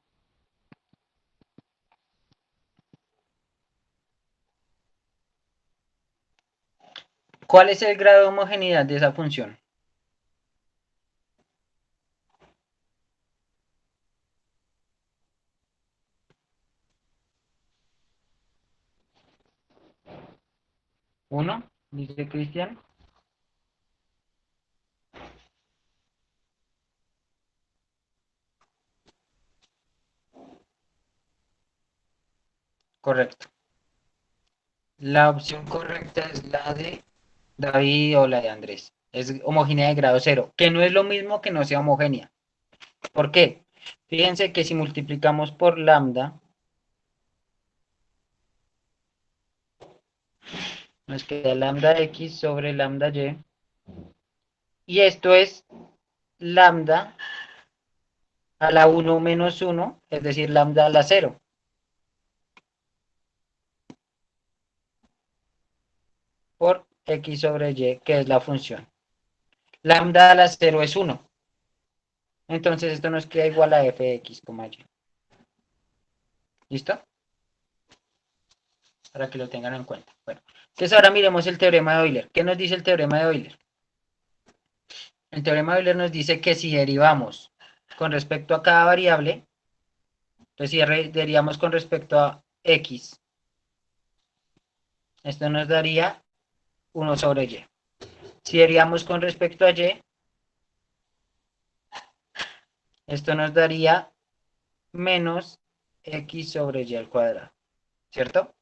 ¿Cuál es el grado de homogeneidad de esa función? ¿Uno? Dice Cristian. Correcto. La opción correcta es la de David o la de Andrés. Es homogénea de grado cero, que no es lo mismo que no sea homogénea. ¿Por qué? Fíjense que si multiplicamos por lambda, nos queda lambda x sobre lambda y. Y esto es lambda a la 1 menos 1, es decir, lambda a la 0. Por x sobre y, que es la función. Lambda a la 0 es 1. Entonces esto nos queda igual a f de x, y. ¿Listo? Para que lo tengan en cuenta. Bueno, entonces ahora miremos el teorema de Euler. ¿Qué nos dice el teorema de Euler? El teorema de Euler nos dice que si derivamos con respecto a cada variable, entonces si derivamos con respecto a x, esto nos daría 1 sobre y. Si derivamos con respecto a y, esto nos daría menos x sobre y al cuadrado, ¿cierto?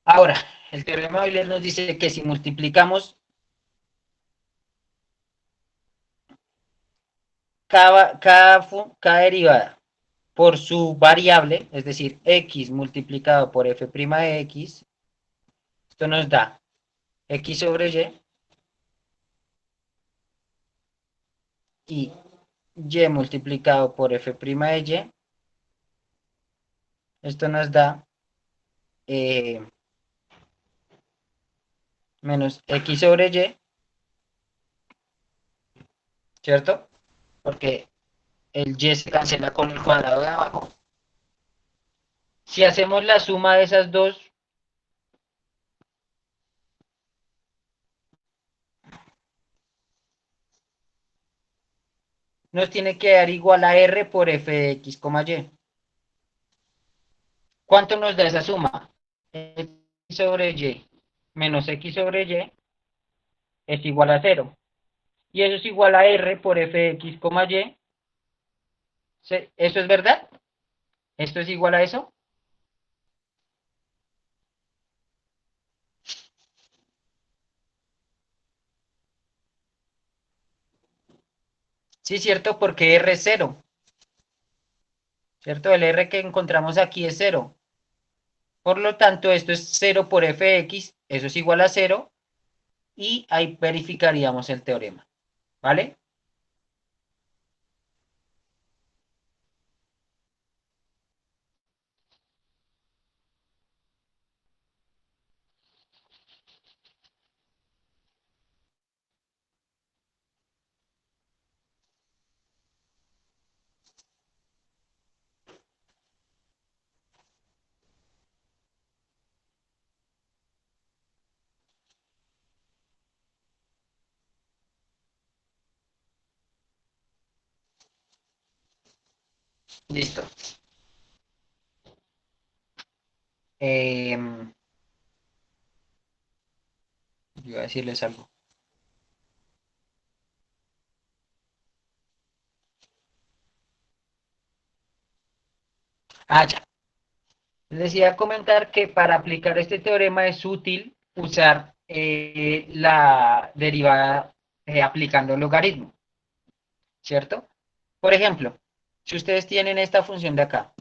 Ahora, el teorema de Euler nos dice que si multiplicamos cada derivada por su variable, es decir, x multiplicado por f' de x, esto nos da x sobre y multiplicado por f' de y, esto nos da menos x sobre y, ¿cierto? Porque el y se cancela con el cuadrado de abajo. Si hacemos la suma de esas dos, nos tiene que dar igual a r por f de x, y. ¿Cuánto nos da esa suma? X sobre y menos x sobre y es igual a 0. Y eso es igual a r por f de x, y. ¿Eso es verdad? ¿Esto es igual a eso? Sí, cierto, porque r es 0. ¿Cierto? El r que encontramos aquí es 0. Por lo tanto, esto es 0 por f de x, eso es igual a 0. Y ahí verificaríamos el teorema. ¿Vale? Listo. Voy a decirles algo. Ya. Les decía comentar que para aplicar este teorema es útil usar la derivada aplicando el logaritmo, ¿cierto? Por ejemplo, si ustedes tienen esta función de acá,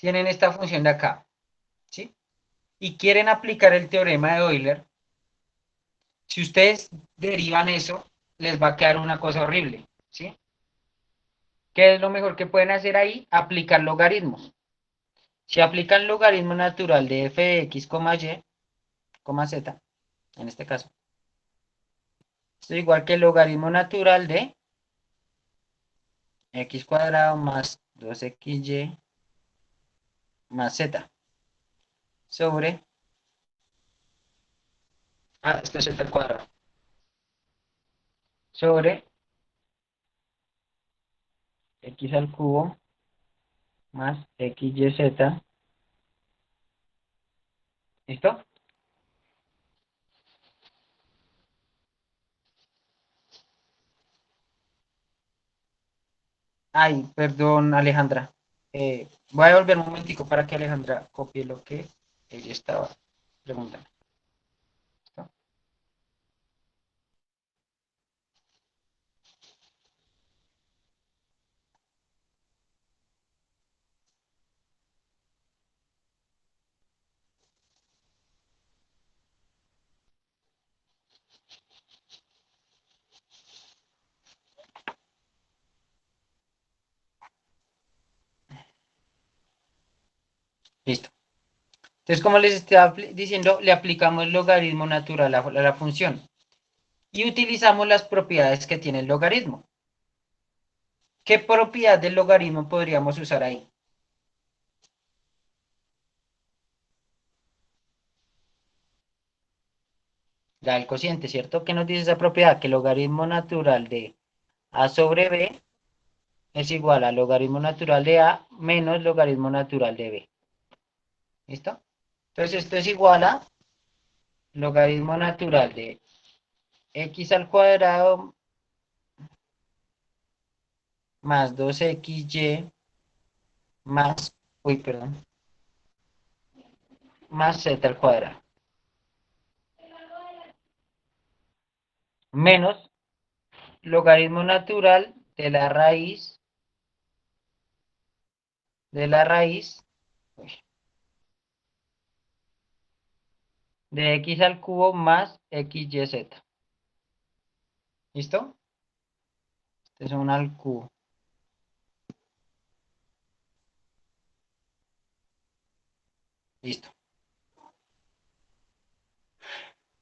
tienen esta función de acá, ¿sí? Y quieren aplicar el teorema de Euler, si ustedes derivan eso, les va a quedar una cosa horrible, ¿sí? ¿Qué es lo mejor que pueden hacer ahí? Aplicar logaritmos. Si aplican logaritmo natural de f de x, y, z, en este caso, es igual que el logaritmo natural de x cuadrado más 2xy más z sobre, esto es z al cuadrado, sobre x al cubo más xyz, ¿listo? Ay, perdón, Alejandra. Voy a volver un momentico para que Alejandra copie lo que ella estaba preguntando. ¿Listo? Listo. Entonces, como les estaba diciendo, le aplicamos el logaritmo natural a la función y utilizamos las propiedades que tiene el logaritmo. ¿Qué propiedad del logaritmo podríamos usar ahí? La del cociente, ¿cierto? ¿Qué nos dice esa propiedad? Que el logaritmo natural de a sobre b es igual al logaritmo natural de a menos logaritmo natural de b. ¿Listo? Entonces esto es igual a logaritmo natural de x al cuadrado más 2xy más, perdón, más z al cuadrado. Menos logaritmo natural de la raíz de x al cubo más xyz. ¿Listo? Este es un al cubo. Listo.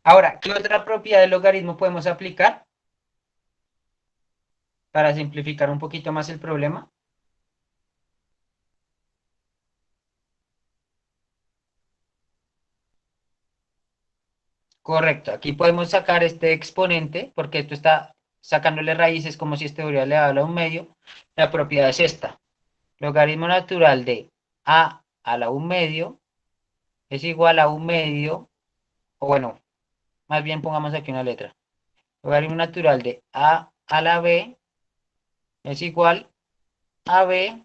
Ahora, ¿qué otra propiedad del logaritmo podemos aplicar para simplificar un poquito más el problema? Correcto, aquí podemos sacar este exponente, porque esto está sacándole raíces como si este hubiera elevado a un medio. La propiedad es esta. Logaritmo natural de a la 1 medio es igual a 1 medio, o bueno, más bien pongamos aquí una letra. Logaritmo natural de a la b es igual a b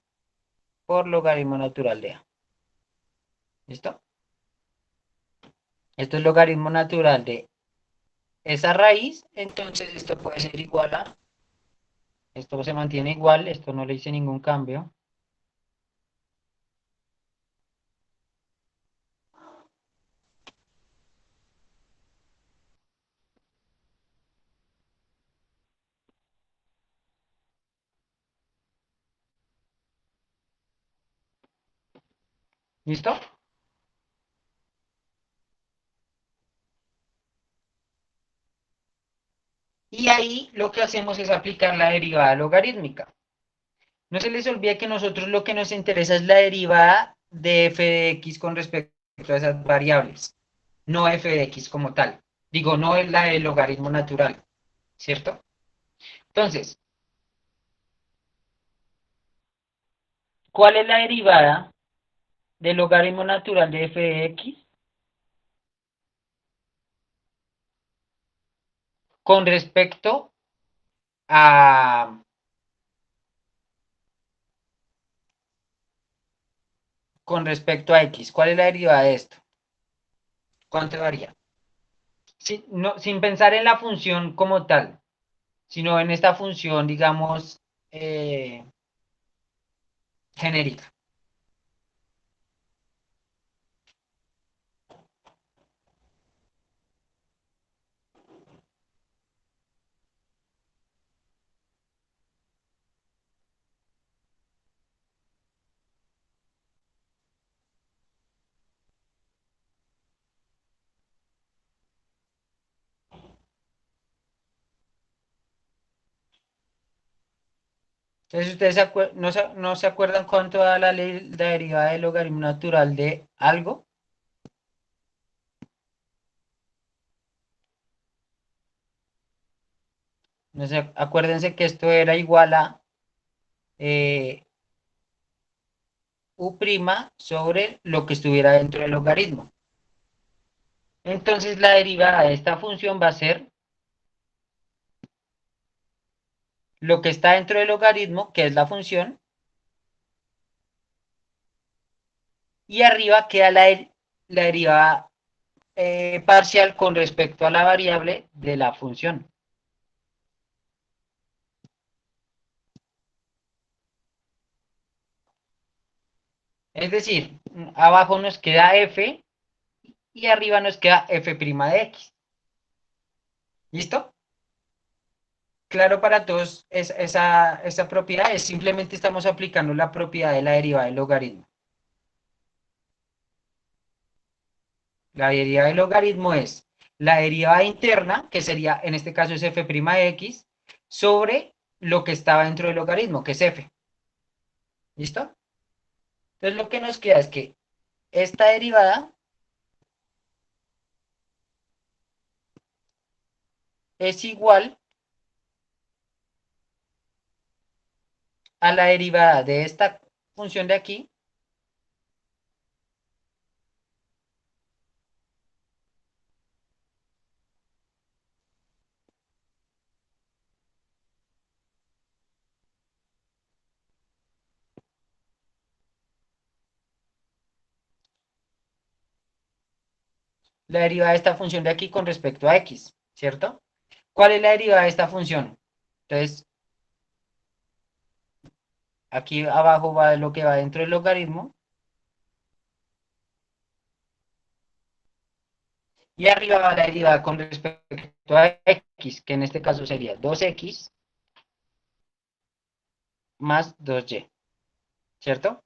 por logaritmo natural de a. ¿Listo? Esto es logaritmo natural de esa raíz, entonces esto puede ser igual a, esto se mantiene igual, esto no le hice ningún cambio. ¿Listo? Y ahí lo que hacemos es aplicar la derivada logarítmica. No se les olvide que nosotros lo que nos interesa es la derivada de f de x con respecto a esas variables, no f de x como tal. Digo, no es la del logaritmo natural, ¿cierto? Entonces, ¿cuál es la derivada del logaritmo natural de f de x con respecto a, x? ¿Cuál es la derivada de esto? ¿Cuánto varía? Sin pensar en la función como tal, sino en esta función, digamos, genérica. Entonces, ¿ustedes no se acuerdan cuánto da la derivada del logaritmo natural de algo? No sé, acuérdense que esto era igual a u' sobre lo que estuviera dentro del logaritmo. Entonces, la derivada de esta función va a ser lo que está dentro del logaritmo, que es la función, y arriba queda la derivada parcial con respecto a la variable de la función. Es decir, abajo nos queda f y arriba nos queda f' de x. ¿Listo? Claro para todos, esa propiedad es simplemente estamos aplicando la propiedad de la derivada del logaritmo. La derivada del logaritmo es la derivada interna, que sería, en este caso es f' de x, sobre lo que estaba dentro del logaritmo, que es f. ¿Listo? Entonces lo que nos queda es que esta derivada es igual a la derivada de esta función de aquí la derivada de esta función de aquí con respecto a x, ¿cierto? ¿Cuál es la derivada de esta función? Entonces, aquí abajo va lo que va dentro del logaritmo y arriba va la derivada con respecto a x, que en este caso sería 2x más 2y, ¿cierto?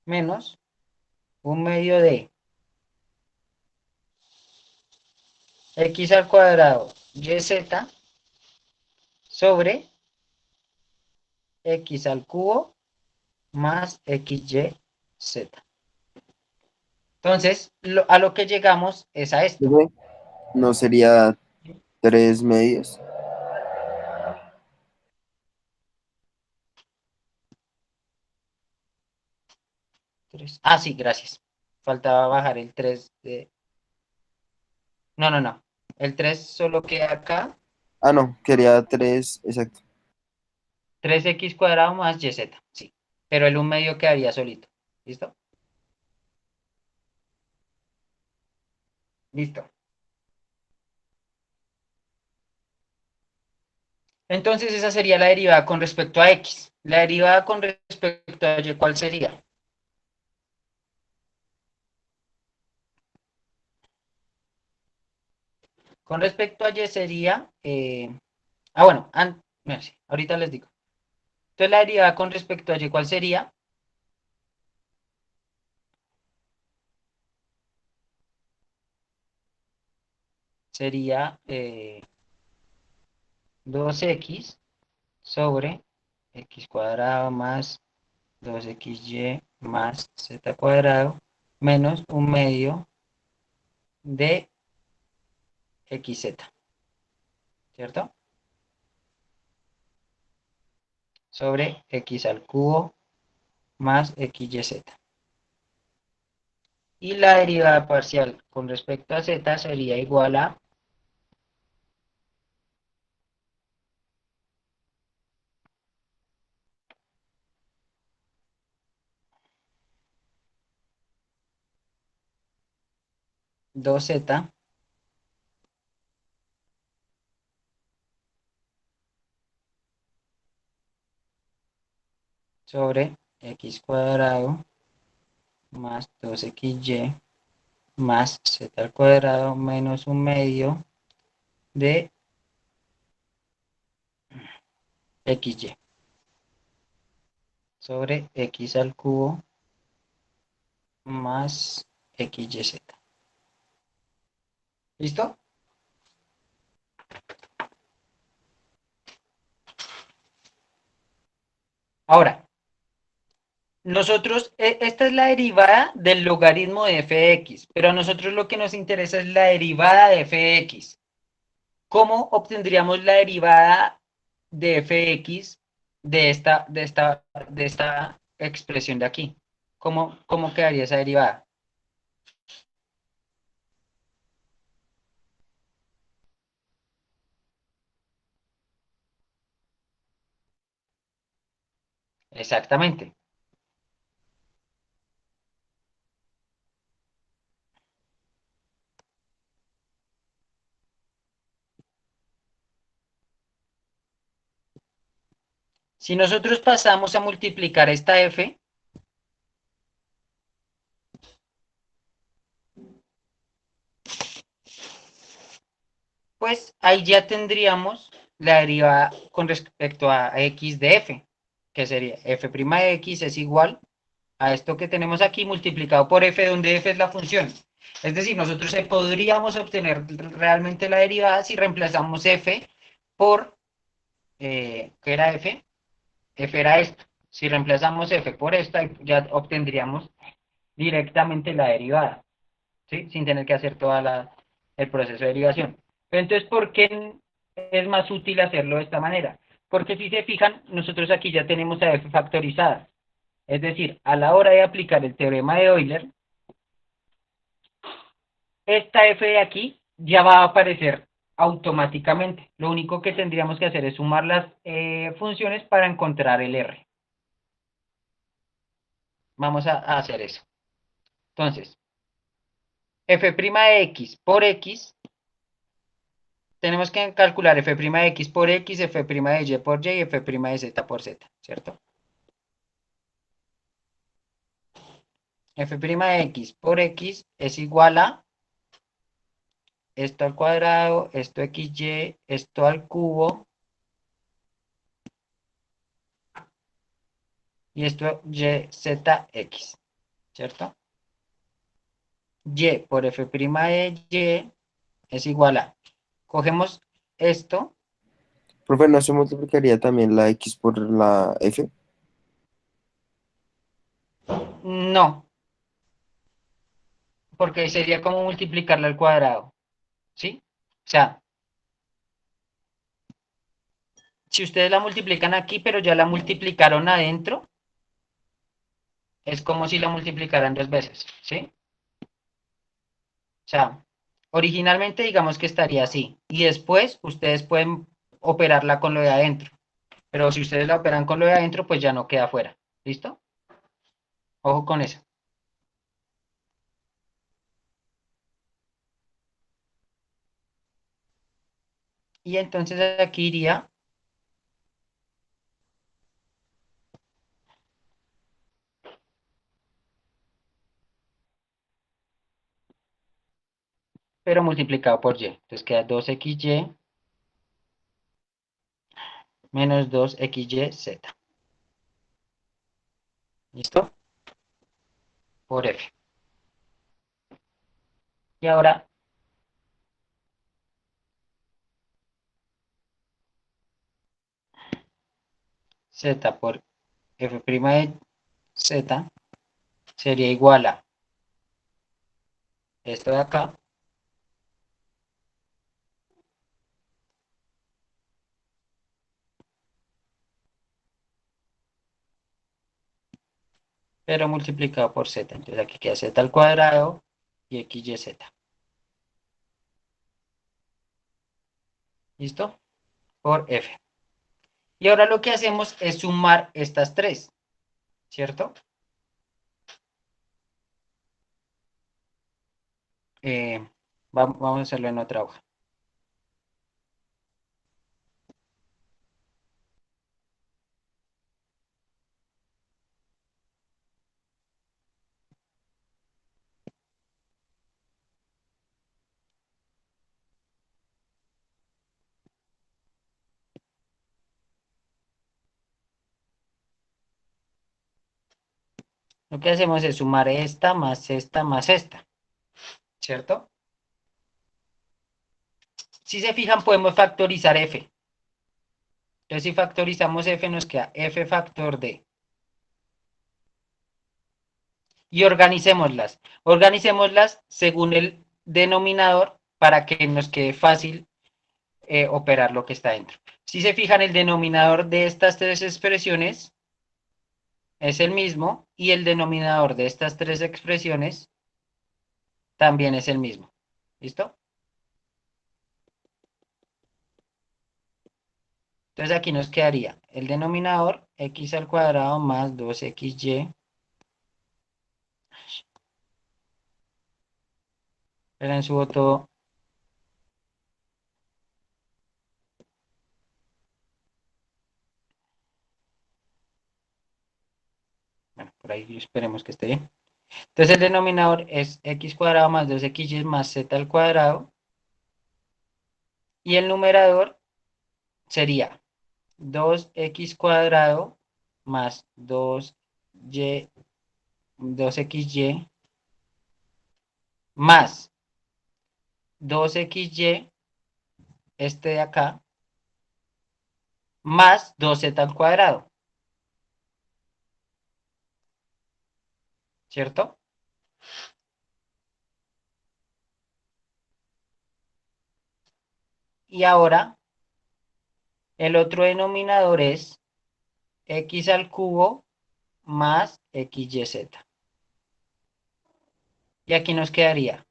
Menos un medio de x al cuadrado yz sobre x al cubo más xyz. Entonces, a lo que llegamos es a esto. No sería 3 medios. Ah, sí, gracias. Faltaba bajar el 3 de... No, no, no. El 3 solo queda acá. Ah, no, quería 3, exacto. 3x cuadrado más yz, sí. Pero el 1 medio quedaría solito. ¿Listo? Listo. Entonces esa sería la derivada con respecto a x. La derivada con respecto a y, ¿cuál sería? Con respecto a y sería... bueno, no sé, ahorita les digo. Entonces la derivada con respecto a y, ¿cuál sería? Sería 2x sobre x cuadrado más 2xy más z cuadrado menos 1 medio de xz, ¿cierto? Sobre x al cubo más xyz. Y la derivada parcial con respecto a z sería igual a dos z sobre x cuadrado más 2xy más z al cuadrado menos 1 medio de xy sobre x al cubo más xyz. ¿Listo? Ahora, nosotros, esta es la derivada del logaritmo de f de x, pero a nosotros lo que nos interesa es la derivada de f de x. ¿Cómo obtendríamos la derivada de f de x de esta expresión de aquí? ¿Cómo quedaría esa derivada? Exactamente. Si nosotros pasamos a multiplicar esta f, pues ahí ya tendríamos la derivada con respecto a x de f, que sería f' de x es igual a esto que tenemos aquí multiplicado por f, donde f es la función. Es decir, nosotros podríamos obtener realmente la derivada si reemplazamos f por, ¿qué era f? F era esto. Si reemplazamos f por esta, ya obtendríamos directamente la derivada, ¿sí? Sin tener que hacer todo el proceso de derivación. Pero entonces, ¿por qué es más útil hacerlo de esta manera? Porque si se fijan, nosotros aquí ya tenemos a f factorizada. Es decir, a la hora de aplicar el teorema de Euler, esta f de aquí ya va a aparecer automáticamente. Lo único que tendríamos que hacer es sumar las funciones para encontrar el r. Vamos a hacer eso. Entonces, f' de x por x, tenemos que calcular f' de x por x, f' de y por y y f' de z por z, ¿cierto? F' de x por x es igual a esto al cuadrado, esto xy, esto al cubo, y esto yzx, ¿cierto? Y por f' de y es igual a, cogemos esto, Profe, ¿no se multiplicaría también la X por la F? no, porque sería como multiplicarla al cuadrado, ¿sí? O sea, si ustedes la multiplican aquí, pero ya la multiplicaron adentro, es como si la multiplicaran dos veces, ¿sí? O sea, originalmente digamos que estaría así, y después ustedes pueden operarla con lo de adentro, pero si ustedes la operan con lo de adentro, pues ya no queda afuera, ¿listo? Ojo con eso. Y entonces aquí iría pero multiplicado por y. Entonces queda 2xy menos 2xyz. ¿Listo? Por f. Y ahora, z por f' de z sería igual a esto de acá, pero multiplicado por z. Entonces aquí queda z al cuadrado y xyz. ¿Listo? Por f. Y ahora lo que hacemos es sumar estas tres, ¿cierto? Vamos a hacerlo en otra hoja. Lo que hacemos es sumar esta más esta más esta, ¿cierto? Si se fijan, podemos factorizar f. Entonces, si factorizamos f, nos queda f factor de. Y organicémoslas. Organicémoslas según el denominador para que nos quede fácil operar lo que está dentro. Si se fijan, el denominador de estas tres expresiones es el mismo y el denominador de estas tres expresiones también es el mismo. ¿Listo? Entonces aquí nos quedaría el denominador x al cuadrado más 2xy. Esperen, subo todo. Bueno, por ahí esperemos que esté bien. Entonces el denominador es x cuadrado más 2xy más z al cuadrado. Y el numerador sería 2x cuadrado más 2xy más 2xy, este de acá, más 2z al cuadrado. ¿Cierto? Y ahora, el otro denominador es x al cubo más xyz. Y aquí nos quedaría.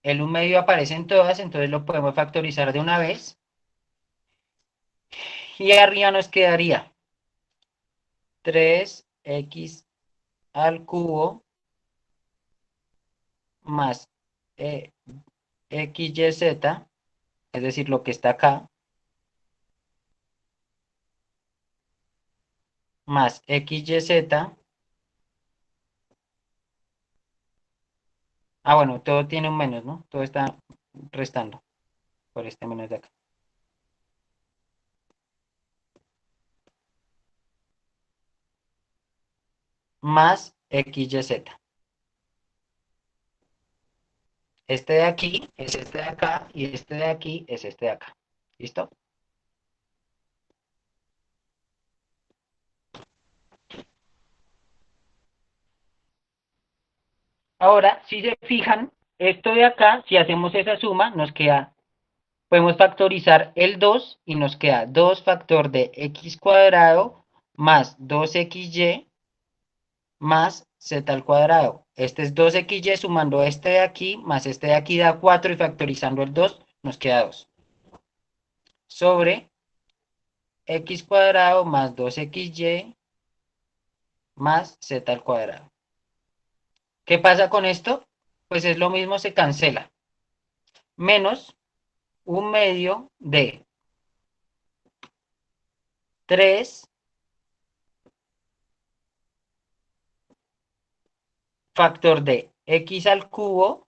El 1/2 aparece en todas, entonces lo podemos factorizar de una vez. Y arriba nos quedaría 3x al cubo más xyz, es decir, lo que está acá, más xyz. Ah, bueno, todo tiene un menos, ¿no? Todo está restando por este menos de acá. Más xyz. Este de aquí es este de acá y este de aquí es este de acá. ¿Listo? Ahora, si se fijan, esto de acá, si hacemos esa suma, nos queda, podemos factorizar el 2 y nos queda 2 factor de x cuadrado más 2xy más z al cuadrado. Este es 2xy sumando este de aquí, más este de aquí da 4 y factorizando el 2 nos queda 2. Sobre x cuadrado más 2xy más z al cuadrado. ¿Qué pasa con esto? Pues es lo mismo, se cancela. Menos 1/2 de 3 factor de x al cubo.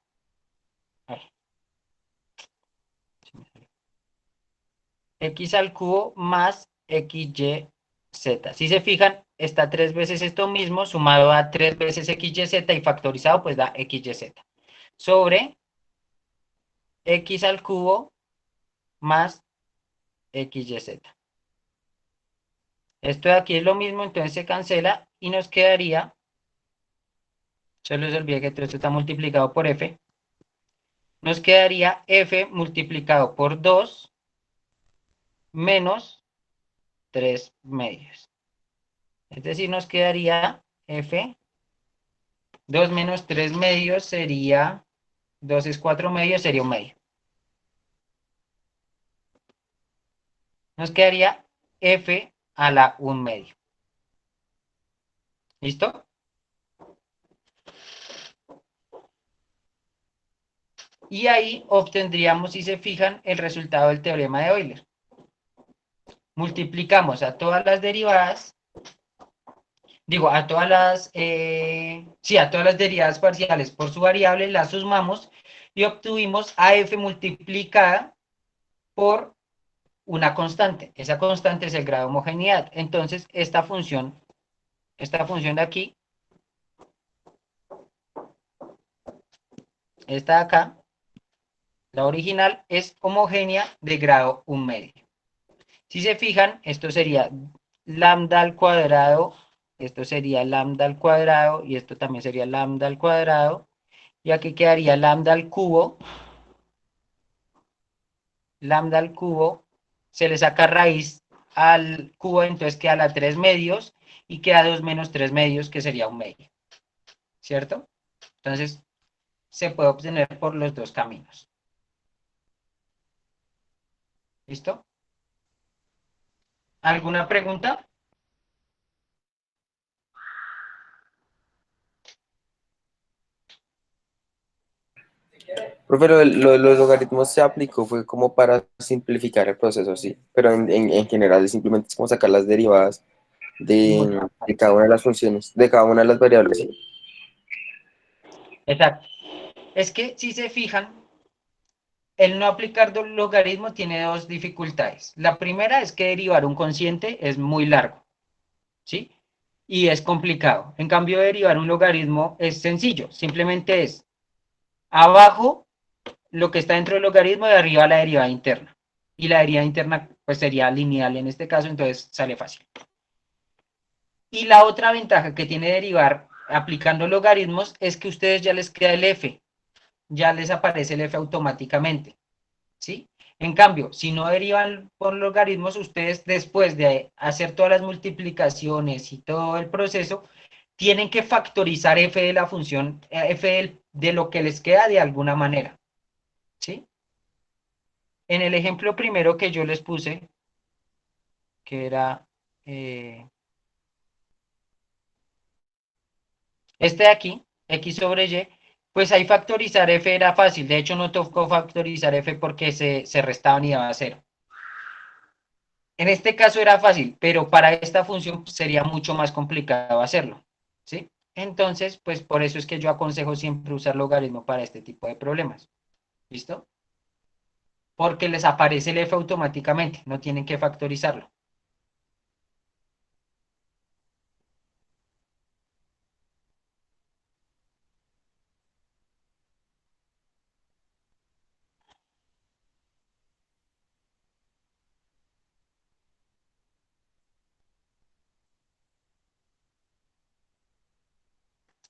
X al cubo más xyz. Si se fijan, está 3 veces esto mismo, sumado a 3 veces xyz y factorizado, pues da xyz. Sobre x al cubo más xyz. Esto de aquí es lo mismo, entonces se cancela y nos quedaría, se les olvida que todo esto está multiplicado por f, nos quedaría f multiplicado por 2 menos 3/2. Es decir, nos quedaría f, 2 menos 3/2 sería, 2 es 4/2, sería 1/2. Nos quedaría f a la 1/2. ¿Listo? Y ahí obtendríamos, si se fijan, el resultado del teorema de Euler. Multiplicamos a todas las derivadas, digo, a todas las, a todas las derivadas parciales por su variable, las sumamos y obtuvimos a f multiplicada por una constante. Esa constante es el grado de homogeneidad. Entonces, esta función de aquí esta de acá, la original, es homogénea de grado 1/2. Si se fijan, esto sería lambda al cuadrado, esto sería lambda al cuadrado, y esto también sería lambda al cuadrado, y aquí quedaría lambda al cubo, se le saca raíz al cubo, entonces queda la 3 medios, y queda 2 menos 3 medios, que sería 1/2, ¿cierto? Entonces, se puede obtener por los dos caminos. ¿Listo? ¿Alguna pregunta? Profe, los logaritmos se aplicó fue como para simplificar el proceso, sí, pero en general simplemente es como sacar las derivadas de cada una de las funciones, de cada una de las variables, ¿sí? Exacto. Es que si se fijan, el no aplicar logaritmo tiene dos dificultades. La primera es que derivar un cociente es muy largo, ¿sí? Y es complicado. En cambio, derivar un logaritmo es sencillo. Simplemente es abajo lo que está dentro del logaritmo y arriba la derivada interna. Y la derivada interna pues sería lineal en este caso, entonces sale fácil. Y la otra ventaja que tiene derivar aplicando logaritmos es que a ustedes ya les queda el f, ya les aparece el f automáticamente, ¿sí? En cambio, si no derivan por logaritmos, ustedes después de hacer todas las multiplicaciones y todo el proceso, tienen que factorizar f de la función, f de lo que les queda de alguna manera, ¿sí? En el ejemplo primero que yo les puse, que era este de aquí, x sobre y, pues ahí factorizar f era fácil. De hecho, no tocó factorizar f porque se restaban y daba 0. En este caso era fácil, pero para esta función sería mucho más complicado hacerlo, ¿sí? Entonces, pues por eso es que yo aconsejo siempre usar logaritmo para este tipo de problemas. ¿Listo? Porque les aparece el f automáticamente, no tienen que factorizarlo.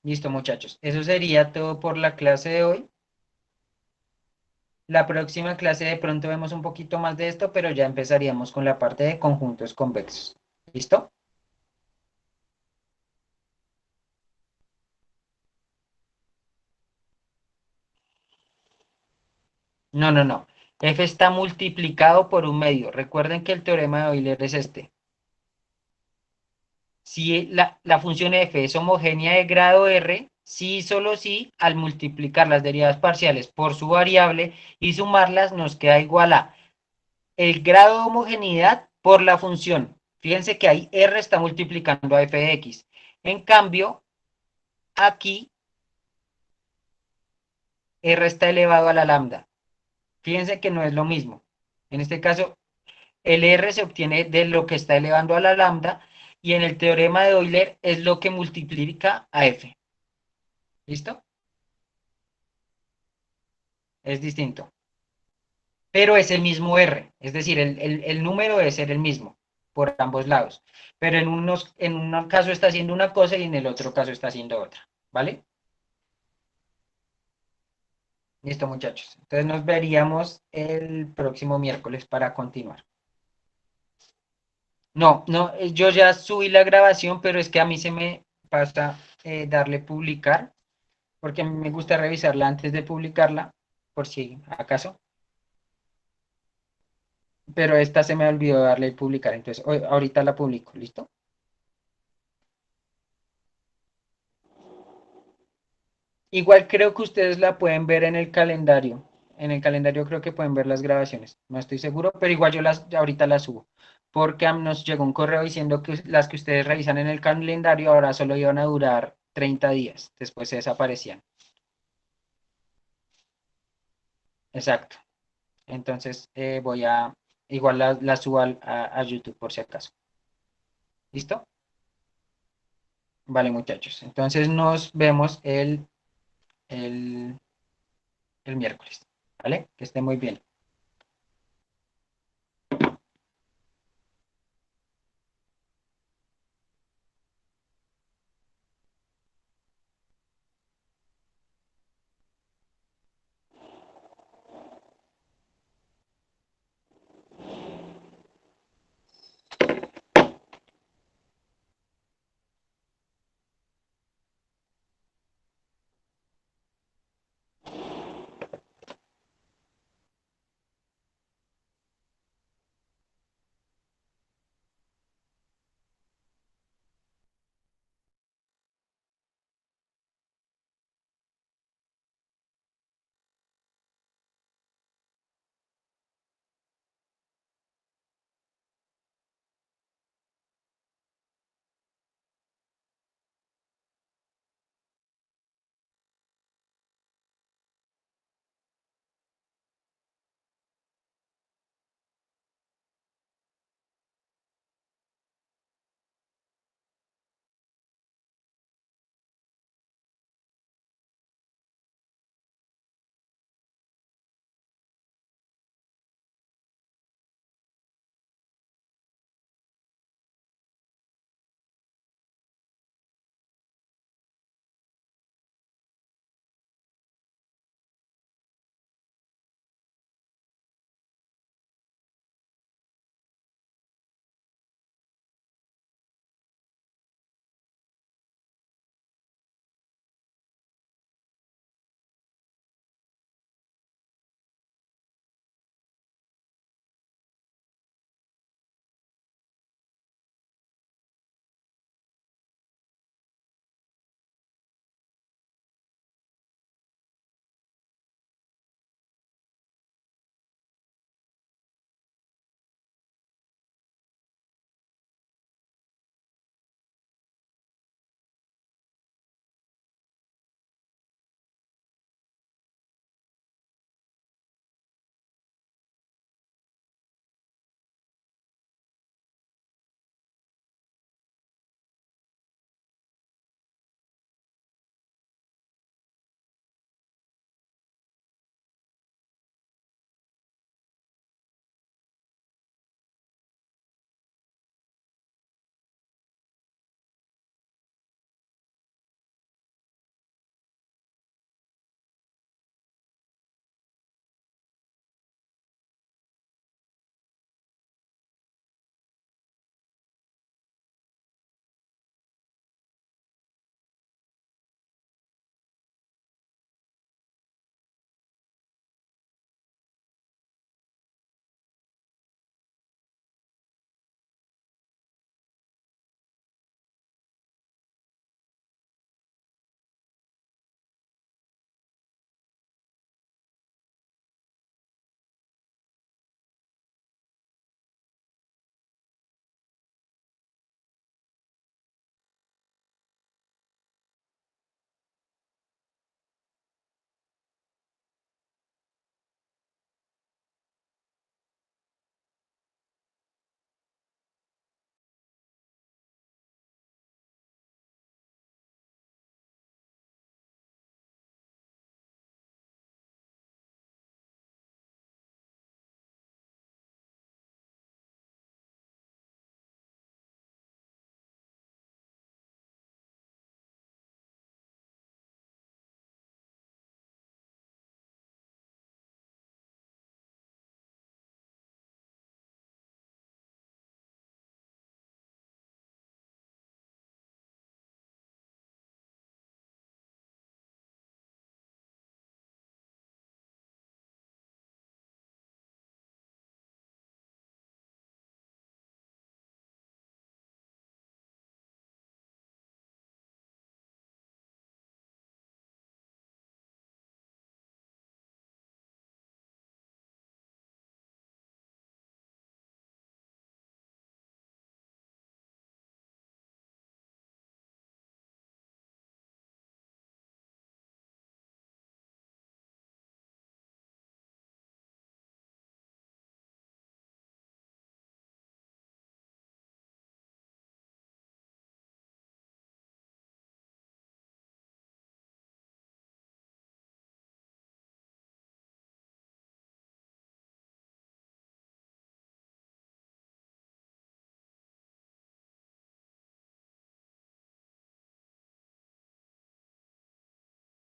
Listo, muchachos. Eso sería todo por la clase de hoy. La próxima clase de pronto vemos un poquito más de esto, pero ya empezaríamos con la parte de conjuntos convexos. ¿Listo? No, no, no. F está multiplicado por 1/2. Recuerden que el teorema de Euler es este. Si la función f es homogénea de grado R, sí y solo sí, al multiplicar las derivadas parciales por su variable y sumarlas, nos queda igual a el grado de homogeneidad por la función. Fíjense que ahí R está multiplicando a f de x. En cambio, aquí R está elevado a la lambda. Fíjense que no es lo mismo. En este caso, el R se obtiene de lo que está elevando a la lambda y en el teorema de Euler es lo que multiplica a f. ¿Listo? Es distinto. Pero es el mismo R, es decir, el número debe ser el mismo por ambos lados. Pero en un caso está haciendo una cosa y en el otro caso está haciendo otra. ¿Vale? Listo, muchachos. Entonces nos veríamos el próximo miércoles para continuar. No, no, yo ya subí la grabación, pero es que a mí se me pasa darle publicar, porque a mí me gusta revisarla antes de publicarla, por si acaso. Pero esta se me olvidó darle publicar, entonces ahorita la publico, ¿listo? Igual creo que ustedes la pueden ver en el calendario. En el calendario creo que pueden ver las grabaciones. No estoy seguro, pero igual yo ahorita las subo. Porque nos llegó un correo diciendo que las que ustedes revisan en el calendario ahora solo iban a durar 30 días. Después se desaparecían. Exacto. Entonces igual la subo a YouTube por si acaso. ¿Listo? Vale, muchachos. Entonces nos vemos el el miércoles. ¿Vale? Que esté muy bien.